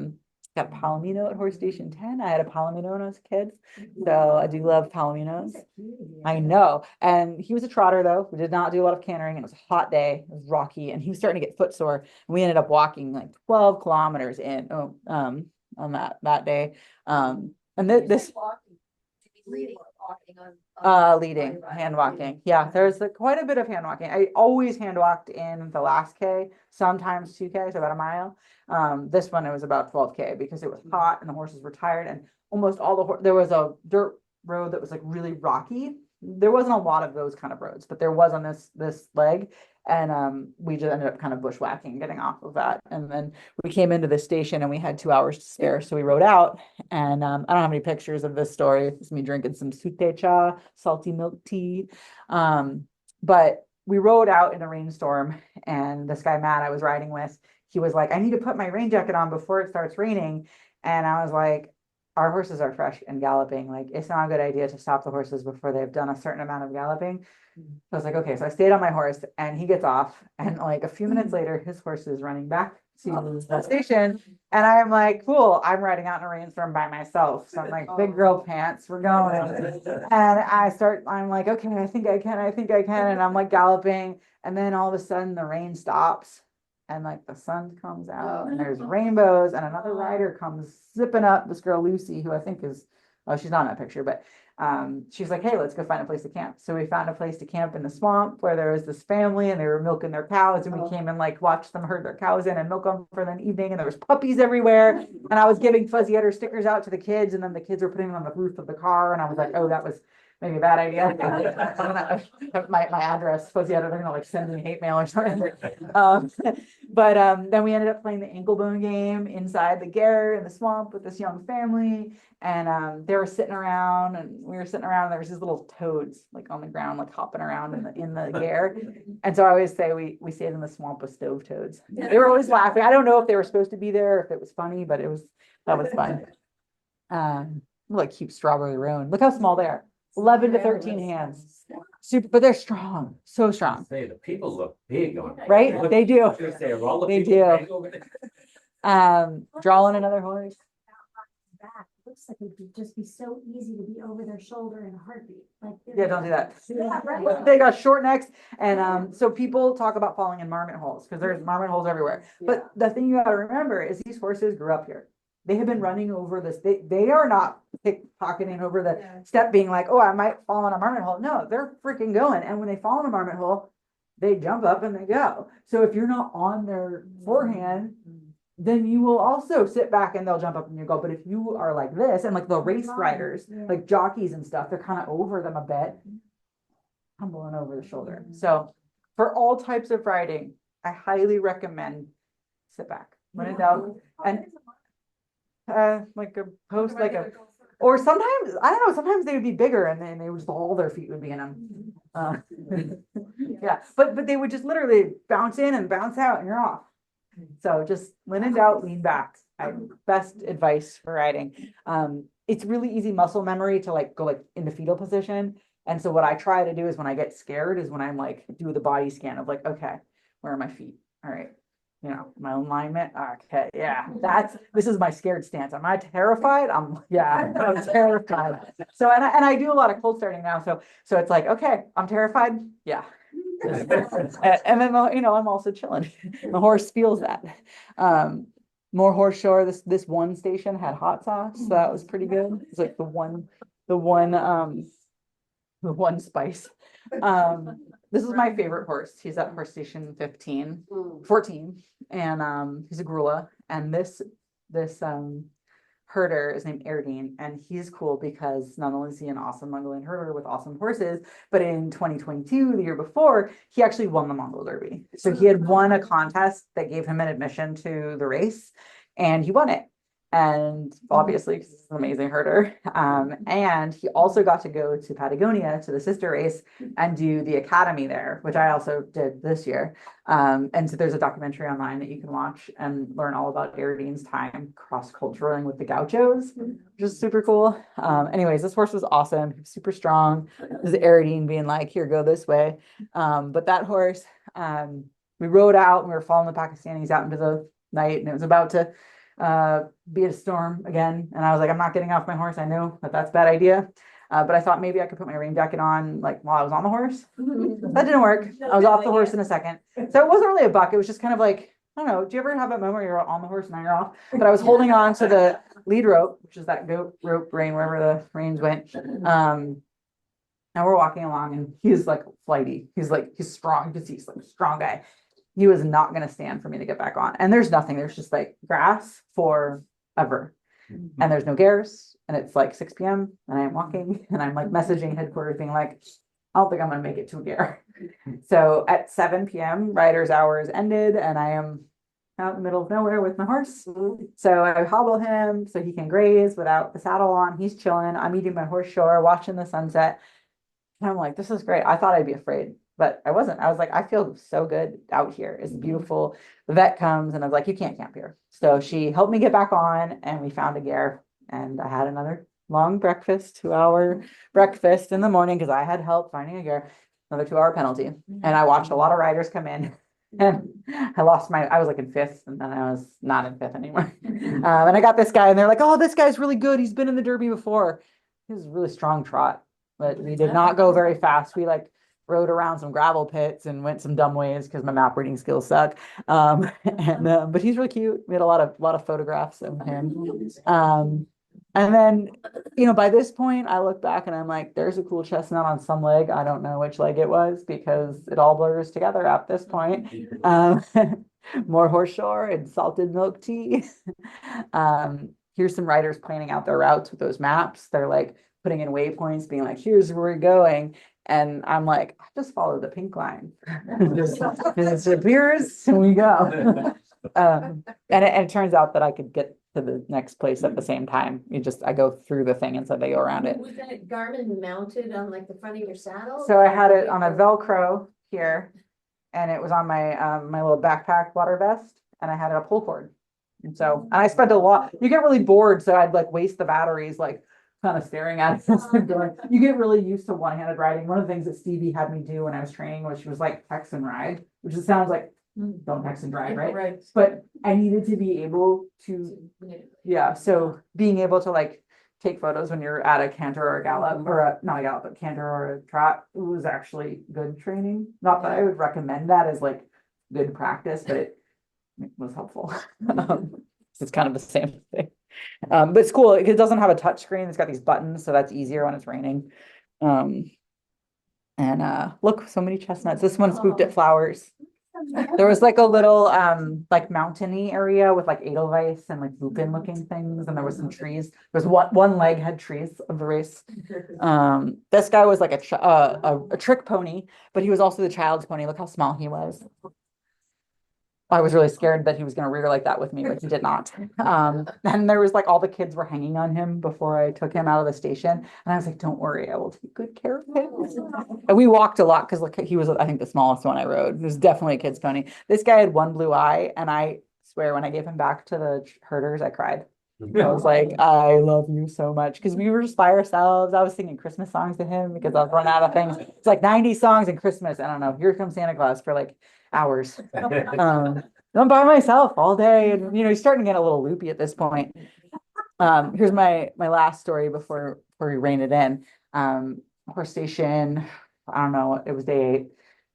a Palomino at horse station 10. I had a Palomino when I was a kid. So I do love Palominos. I know. And he was a trotter though. We did not do a lot of cantering. It was a hot day. It was rocky, and he was starting to get footsore. And we ended up walking like 12 kilometers in on that day. And this leading hand walking. Yeah, there's quite a bit of hand walking. I always hand walked in the last K, sometimes 2K, so about a mile. This one it was about 12K because it was hot and the horses were tired, and almost all the there was a dirt road that was like really rocky. There wasn't a lot of those kind of roads, but there was on this leg. And we just ended up kind of bushwhacking, getting off of that. And then we came into the station and we had 2 hours to spare. So we rode out, and I don't have any pictures of this story. It's me drinking some sute cha, salty milk tea. But we rode out in a rainstorm, and this guy, Matt, I was riding with, he was like, I need to put my rain jacket on before it starts raining. And I was like, our horses are fresh and galloping. Like, it's not a good idea to stop the horses before they've done a certain amount of galloping. I was like, okay, so I stayed on my horse and he gets off, and like a few minutes later, his horse is running back to the station. And I'm like, cool, I'm riding out in a rainstorm by myself. So I'm like, big girl pants, we're going. And I'm like, okay, I think I can. And I'm like galloping. And then all of a sudden the rain stops and like the sun comes out and there's rainbows, and another rider comes zipping up, this girl, Lucy, who I think is, oh, she's not in that picture, but she's like, hey, let's go find a place to camp. So we found a place to camp in the swamp where there was this family and they were milking their cows, and we came and like watched them herd their cows in and milk them for the evening, and there was puppies everywhere, and I was giving fuzzy udder stickers out to the kids, and then the kids were putting them on the roof of the car, and I was like, oh, that was maybe a bad idea. my address, fuzzy udder, they're gonna like send me hate mail or something. But then we ended up playing the ankle bone game inside the gare in the swamp with this young family. And they were sitting around and we were sitting around, and there was these little toads like on the ground, like hopping around in the gare. And so I always say we stayed in the swamp with stove toads. They were always laughing. I don't know if they were supposed to be there, if it was funny, but that was fun. Like cute strawberry roan. Look how small they are. 11 to 13 hands. Super, but they're strong, so strong. Say, the people look big on it. Right? They do. They do. do. Drawing another horse. Back, looks like it would just be so easy to be over their shoulder in a heartbeat, like. Yeah, don't do that. Yeah, right. They got short necks, and so people talk about falling in marmot holes because there's marmot holes everywhere. But the thing you gotta remember is these horses grew up here. They have been running over this. They are not pickpocketing over the step, being like, oh, I might fall in a marmot hole. No, they're freaking going. And when they fall in a marmot hole, they jump up and they go. So if you're not on their forehand, then you will also sit back and they'll jump up and you go. But if you are like this, and like the race riders, like jockeys and stuff, they're kind of over them a bit, tumbling over the shoulder. So for all types of riding, I highly recommend sit back, run it down, and like a post, like a, or sometimes, I don't know, sometimes they would be bigger and then they would just, all their feet would be in them. Yeah, but they would just literally bounce in and bounce out and you're off. So just when in doubt, lean back. Best advice for riding. It's really easy muscle memory to like go like in the fetal position. And so what I try to do is when I get scared is when I'm like, do the body scan of like, okay, where are my feet? All right. You know, my alignment. Okay. Yeah. This is my scared stance. Am I terrified? I'm terrified. So, and I do a lot of cold starting now. So it's like, okay, I'm terrified. Yeah. And then, you know, I'm also chilling. The horse feels that. More horse show. This one station had hot sauce, so that was pretty good. It's like the one spice. This is my favorite horse. He's at horse station 14, and he's a grulla. And this herder is named Erdine, and he's cool because not only is he an awesome Mongolian herder with awesome horses, but in 2022, the year before, he actually won the Mongol Derby. So he had won a contest that gave him an admission to the race, and he won it. And obviously, he's an amazing herder. And he also got to go to Patagonia to the sister race and do the academy there, which I also did this year. And so there's a documentary online that you can watch and learn all about Erdine's time cross-culturaling with the gauchos, which is super cool. Anyways, this horse was awesome. He was super strong. This is Erdine being like, here, go this way. But that horse, we rode out and we were following the Pakistanis out into the night, and it was about to be a storm again, and I was like, I'm not getting off my horse. I know that that's a bad idea, but I thought maybe I could put my rain jacket on like while I was on the horse. That didn't work. I was off the horse in a second. So it wasn't really a buck. It was just kind of like, I don't know, do you ever have that moment where you're on the horse and now you're off? But I was holding on to the lead rope, which is that goat rope rein, wherever the reins went. And we're walking along and he's like flighty. He's strong because he's like a strong guy. He was not going to stand for me to get back on. And there's nothing. There's just like grass forever. And there's no gares. And it's like 6 p.m. and I'm walking and I'm like messaging headquarters being like, I don't think I'm going to make it to a gare. So at 7 p.m. riders hours ended and I am out in the middle of nowhere with my horse. So I hobble him so he can graze without the saddle on. He's chilling. I'm eating my horse shore, watching the sunset. And I'm like, this is great. I thought I'd be afraid. But I wasn't. I was like, I feel so good out here. It's beautiful. The vet comes and I was like, you can't camp here. So she helped me get back on and we found a gare and I had another long breakfast, 2 hour breakfast in the morning because I had help finding a gear, another 2 hour penalty. And I watched a lot of riders come in. And I was like in fifth, and then I was not in fifth anymore. And I got this guy, and they're like, "Oh, this guy's really good. He's been in the Derby before." He was a really strong trot, but we did not go very fast. We like rode around some gravel pits and went some dumb ways because my map reading skills suck. But he's really cute. We had a lot of photographs of him. And then, by this point, I look back and I'm like, there's a cool chestnut on some leg. I don't know which leg it was because it all blurs together at this point. More horse shore and salted milk tea. Here's some riders planning out their routes with those maps. They're like putting in waypoints, being like, here's where we're going. And I'm like, I just follow the pink line. It appears, and we go. And it turns out that I could get to the next place at the same time. I go through the thing instead they go around it. Was that Garmin mounted on like the front of your saddle? So I had it on a Velcro here, and it was on my my little backpack water vest, and I had a pull cord. And I spent a lot. You get really bored, so I'd like waste the batteries, like kind of staring at it. You get really used to one-handed riding. One of the things that Stevie had me do when I was training was she was like text and ride, which just sounds like don't text and drive, right? Right. But I needed to be able to, yeah. So being able to like take photos when you're at a canter or a gallop, or not a gallop, but canter or a trot, it was actually good training. Not that I would recommend that as like good practice, but it was helpful. It's kind of the same thing. But it's cool. It doesn't have a touch screen. It's got these buttons, so that's easier when it's raining. Look, so many chestnuts. This one spooked at flowers. There was like a little like mountainy area with like edelweiss and like lupin looking things, and there was some trees. There's one leg had trees of the race. This guy was like a trick pony, but he was also the child's pony. Look how small he was. I was really scared that he was going to rear like that with me, but he did not. And there was like all the kids were hanging on him before I took him out of the station. And I was like, don't worry, I will take good care of him. And we walked a lot because like he was, I think, the smallest one I rode. It was definitely a kid's pony. This guy had one blue eye, and I swear when I gave him back to the herders, I cried. I was like, I love you so much, because we were just by ourselves. I was singing Christmas songs to him because I was running out of things. It's like 90 songs in Christmas. I don't know. Here comes Santa Claus for like hours. I'm by myself all day, and he's starting to get a little loopy at this point. Here's my last story before we rein it in. Horse station, I don't know, it was day 8,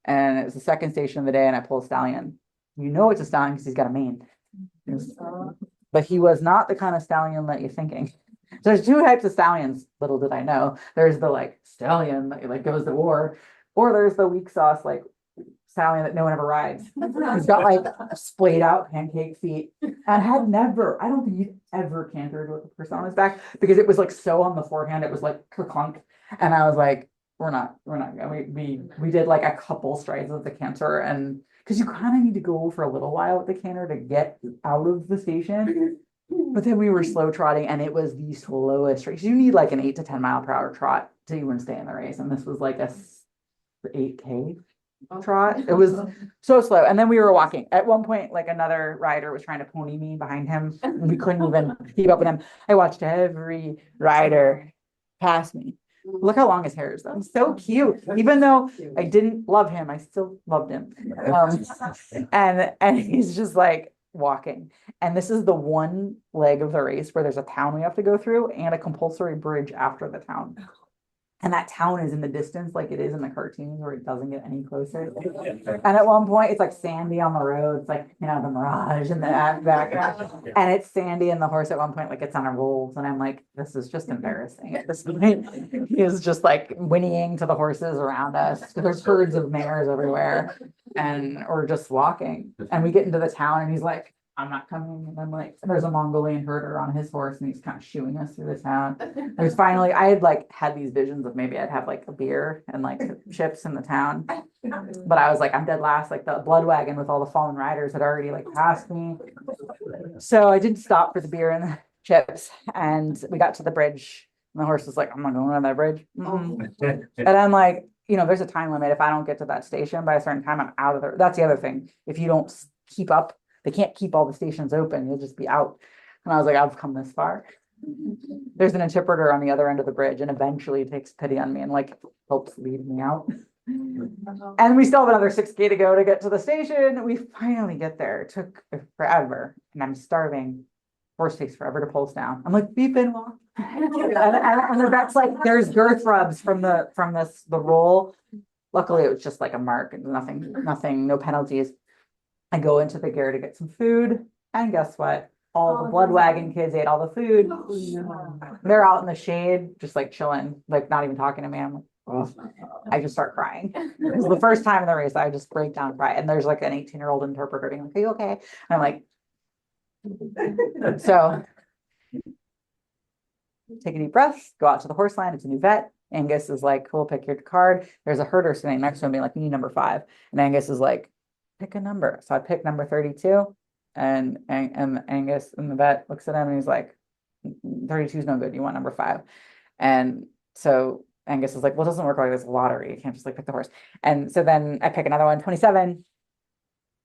and it was the second station of the day, and I pulled a stallion. It's a stallion because he's got a mane. But he was not the kind of stallion that you're thinking. So there's 2 types of stallions, little did I know. There's the like stallion that like goes to war, or there's the weak sauce like stallion that no one ever rides. He's got like splayed out pancake feet, and I don't think he'd ever cantered with a person on his back, because it was like so on the forehand, it was like clunk. And I was like, we're not we did like a couple strides of the canter, and because you kind of need to go for a little while with the canter to get out of the station. But then we were slow trotting, and it was the slowest race. You need like an 8 to 10 mile per hour trot to even stay in the race, and this was like a 8K trot. It was so slow. And then we were walking. At one point, like another rider was trying to pony me behind him, and we couldn't even keep up with him. I watched every rider pass me. Look how long his hair is, though. He's so cute. Even though I didn't love him, I still loved him. And he's just like walking. And this is the one leg of the race where there's a town we have to go through and a compulsory bridge after the town. And that town is in the distance, like it is in the cartoons, where it doesn't get any closer. And at one point, it's like sandy on the road. It's like, the mirage in the background. And it's sandy, and the horse at one point, like, it's on a rolls. And I'm like, this is just embarrassing at this point. He is just like whinnying to the horses around us. There's herds of mares everywhere. And we're just walking. And we get into the town, and he's like, I'm not coming. And I'm like, there's a Mongolian herder on his horse, and he's kind of shooing us through the town. There's finally, I had like had these visions of maybe I'd have like a beer and like chips in the town. But I was like, I'm dead last. Like the blood wagon with all the fallen riders had already like passed me. So I didn't stop for the beer and the chips. And we got to the bridge, and the horse was like, I'm not going on that bridge. And I'm like, there's a time limit. If I don't get to that station by a certain time, I'm out of there. That's the other thing. If you don't keep up, they can't keep all the stations open. You'll just be out. And I was like, I've come this far. There's an interpreter on the other end of the bridge and eventually takes pity on me and like helps lead me out. And we still have another 6K to go to get to the station. We finally get there. It took forever and I'm starving. Horse takes forever to pulse down. I'm like, beeping. And that's like, there's girth rubs from the roll. Luckily, it was just like a mark and nothing, no penalties. I go into the gear to get some food. And guess what? All the blood wagon kids ate all the food. They're out in the shade, just like chilling, like not even talking to me. I'm like, oh. I just start crying. It was the first time in the race I just break down and cry. And there's like an 18-year-old interpreter being like, are you okay? And I'm like, so take a deep breath, go out to the horse line. It's a new vet. Angus is like, cool, pick your card. There's a herder sitting next to him being like, you need number 5. And Angus is like, pick a number. So I picked number 32. And Angus and the vet looks at him and he's like, 32 is no good. You want number 5. And so Angus is like, well, it doesn't work like this lottery. You can't just like pick the horse. And so then I pick another one, 27.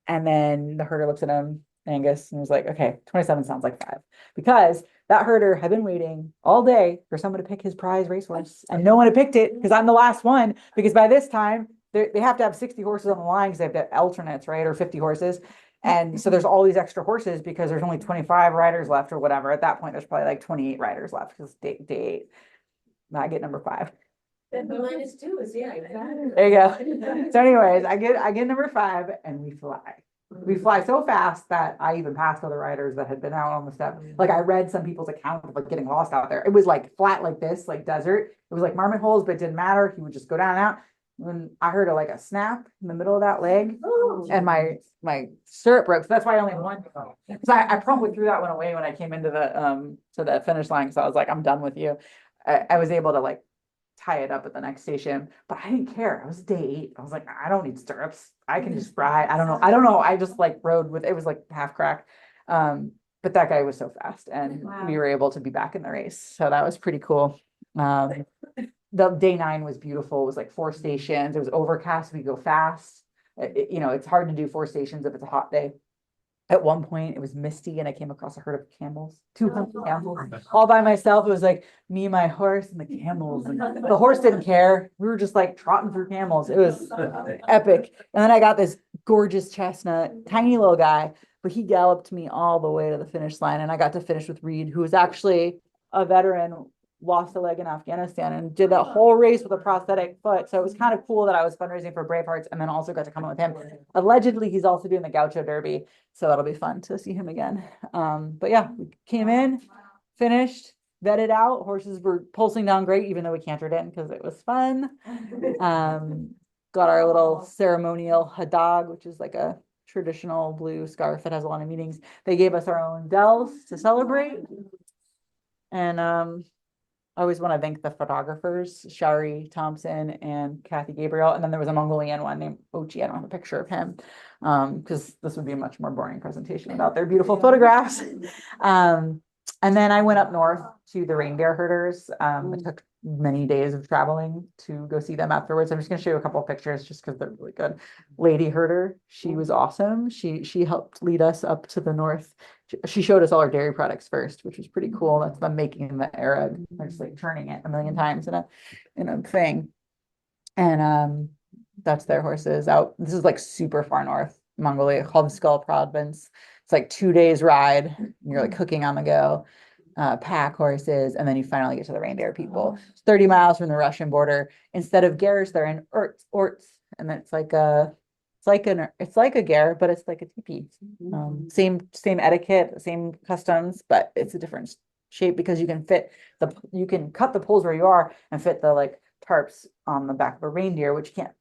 And then the herder looks at him, Angus, and was like, okay, 27 sounds like 5. Because that herder had been waiting all day for someone to pick his prize racehorse. And no one had picked it because I'm the last one. Because by this time, they have to have 60 horses on the line because they have to have alternates, right? Or 50 horses. And so there's all these extra horses because there's only 25 riders left or whatever. At that point, there's probably like 28 riders left because day 8. I get number 5. Then the -2 is, yeah, exactly. There you go. So anyways, I get number 5 and we fly. We fly so fast that I even passed other riders that had been out on the step. Like I read some people's account of like getting lost out there. It was like flat like this, like desert. It was like marmot holes, but it didn't matter. He would just go down and out. When I heard a snap in the middle of that leg and my stirrup broke. So that's why I only had one. Because I promptly threw that one away when I came into the finish line. So I was like, I'm done with you. I was able to like tie it up at the next station, but I didn't care. It was day 8. I was like, I don't need stirrups. I can just ride. I don't know. I just like rode with, it was like half cracked. But that guy was so fast and we were able to be back in the race. So that was pretty cool. The day 9 was beautiful. It was like 4 stations. It was overcast. We go fast. It's hard to do 4 stations if it's a hot day. At one point, it was misty, and I came across a herd of camels, 200 camels, all by myself. It was like me, my horse, and the camels. And the horse didn't care. We were just like trotting through camels. It was epic. And then I got this gorgeous chestnut, tiny little guy, but he galloped me all the way to the finish line, and I got to finish with Reed, who was actually a veteran, lost a leg in Afghanistan and did that whole race with a prosthetic foot. So it was kind of cool that I was fundraising for Bravehearts and then also got to come in with him. Allegedly, he's also doing the Gaucho Derby. So that'll be fun to see him again. But yeah, we came in, finished, vetted out. Horses were pulsing down great, even though we cantered in because it was fun. Got our little ceremonial hadag, which is like a traditional blue scarf that has a lot of meanings. They gave us our own dells to celebrate. And I always want to thank the photographers, Shari Thompson and Kathy Gabriel. And then there was a Mongolian one named Ochi. I don't have a picture of him because this would be a much more boring presentation without their beautiful photographs. And then I went up north to the reindeer herders. It took many days of traveling to go see them afterwards. I'm just going to show you a couple of pictures just because they're really good. Lady herder, she was awesome. She helped lead us up to the north. She showed us all our dairy products first, which was pretty cool. That's them making the Arab. They're just like churning it a million times in a thing. And that's their horses out. This is like super far north, Mongolia, called the Skull Province. It's like 2 days ride. You're like cooking on the go, pack horses, and then you finally get to the reindeer people. It's 30 miles from the Russian border. Instead of gers, they're in orts, and it's like a ger, but it's like a teepee. Same etiquette, same customs, but it's a different shape because you can cut the poles where you are and fit the like tarps on the back of a reindeer, which can't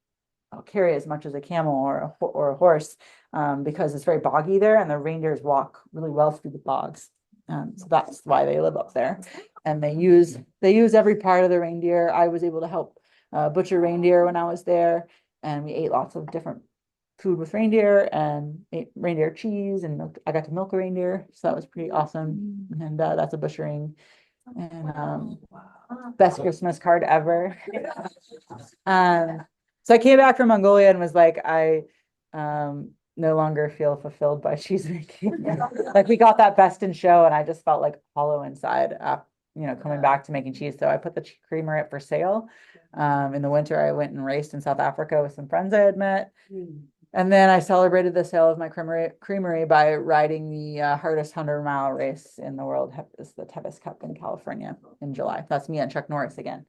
carry as much as a camel or a horse because it's very boggy there, and the reindeers walk really well through the bogs. So that's why they live up there, and they use every part of the reindeer. I was able to help butcher reindeer when I was there, and we ate lots of different food with reindeer and ate reindeer cheese, and I got to milk a reindeer, so that was pretty awesome. And that's a butchering. And best Christmas card ever. So I came back from Mongolia and was like, no longer feel fulfilled by cheese making. Like we got that best in show and I just felt like hollow inside, coming back to making cheese. So I put the creamery up for sale. In the winter, I went and raced in South Africa with some friends I had met. And then I celebrated the sale of my creamery by riding the hardest 100-mile race in the world. It's the Tevis Cup in California in July. That's me and Chuck Norris again.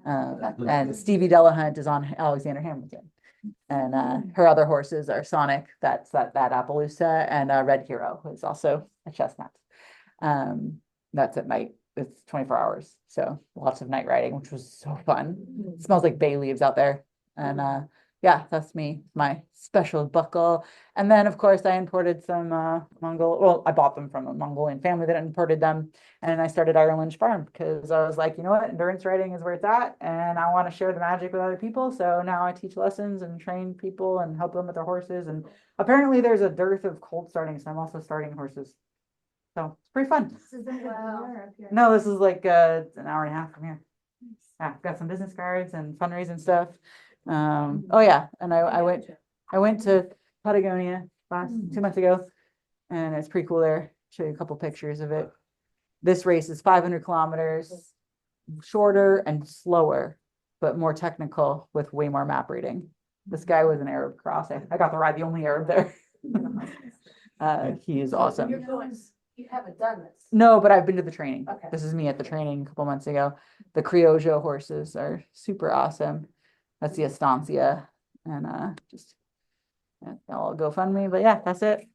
And Stevie Delahunt is on Alexander Hamilton. And her other horses are Sonic, that's that Appaloosa, and Red Hero, who's also a chestnut. That's at night. It's 24 hours. So lots of night riding, which was so fun. It smells like bay leaves out there. And yeah, that's me, my special buckle. And then of course I imported some I bought them from a Mongolian family that imported them. And I started Ironledge Farm because I was like, you know what, endurance riding is where it's at. And I want to share the magic with other people. So now I teach lessons and train people and help them with their horses. And apparently there's a dearth of cold starting. So I'm also starting horses. So it's pretty fun. This is in Delaware up here. No, this is like an hour and a half from here. Yeah, I've got some business cards and fundraising stuff. Oh yeah, and I went to Patagonia 2 months ago, and it's pretty cool there. Show you a couple pictures of it. This race is 500 kilometers, shorter and slower, but more technical with way more map reading. This guy was an Arab cross. I got to ride the only Arab there. He is awesome. You haven't done this. No, but I've been to the training. Okay. This is me at the training a couple months ago. The Criollo horses are super awesome. That's the estancia, and just, yeah, I'll go fund me, but yeah, that's it.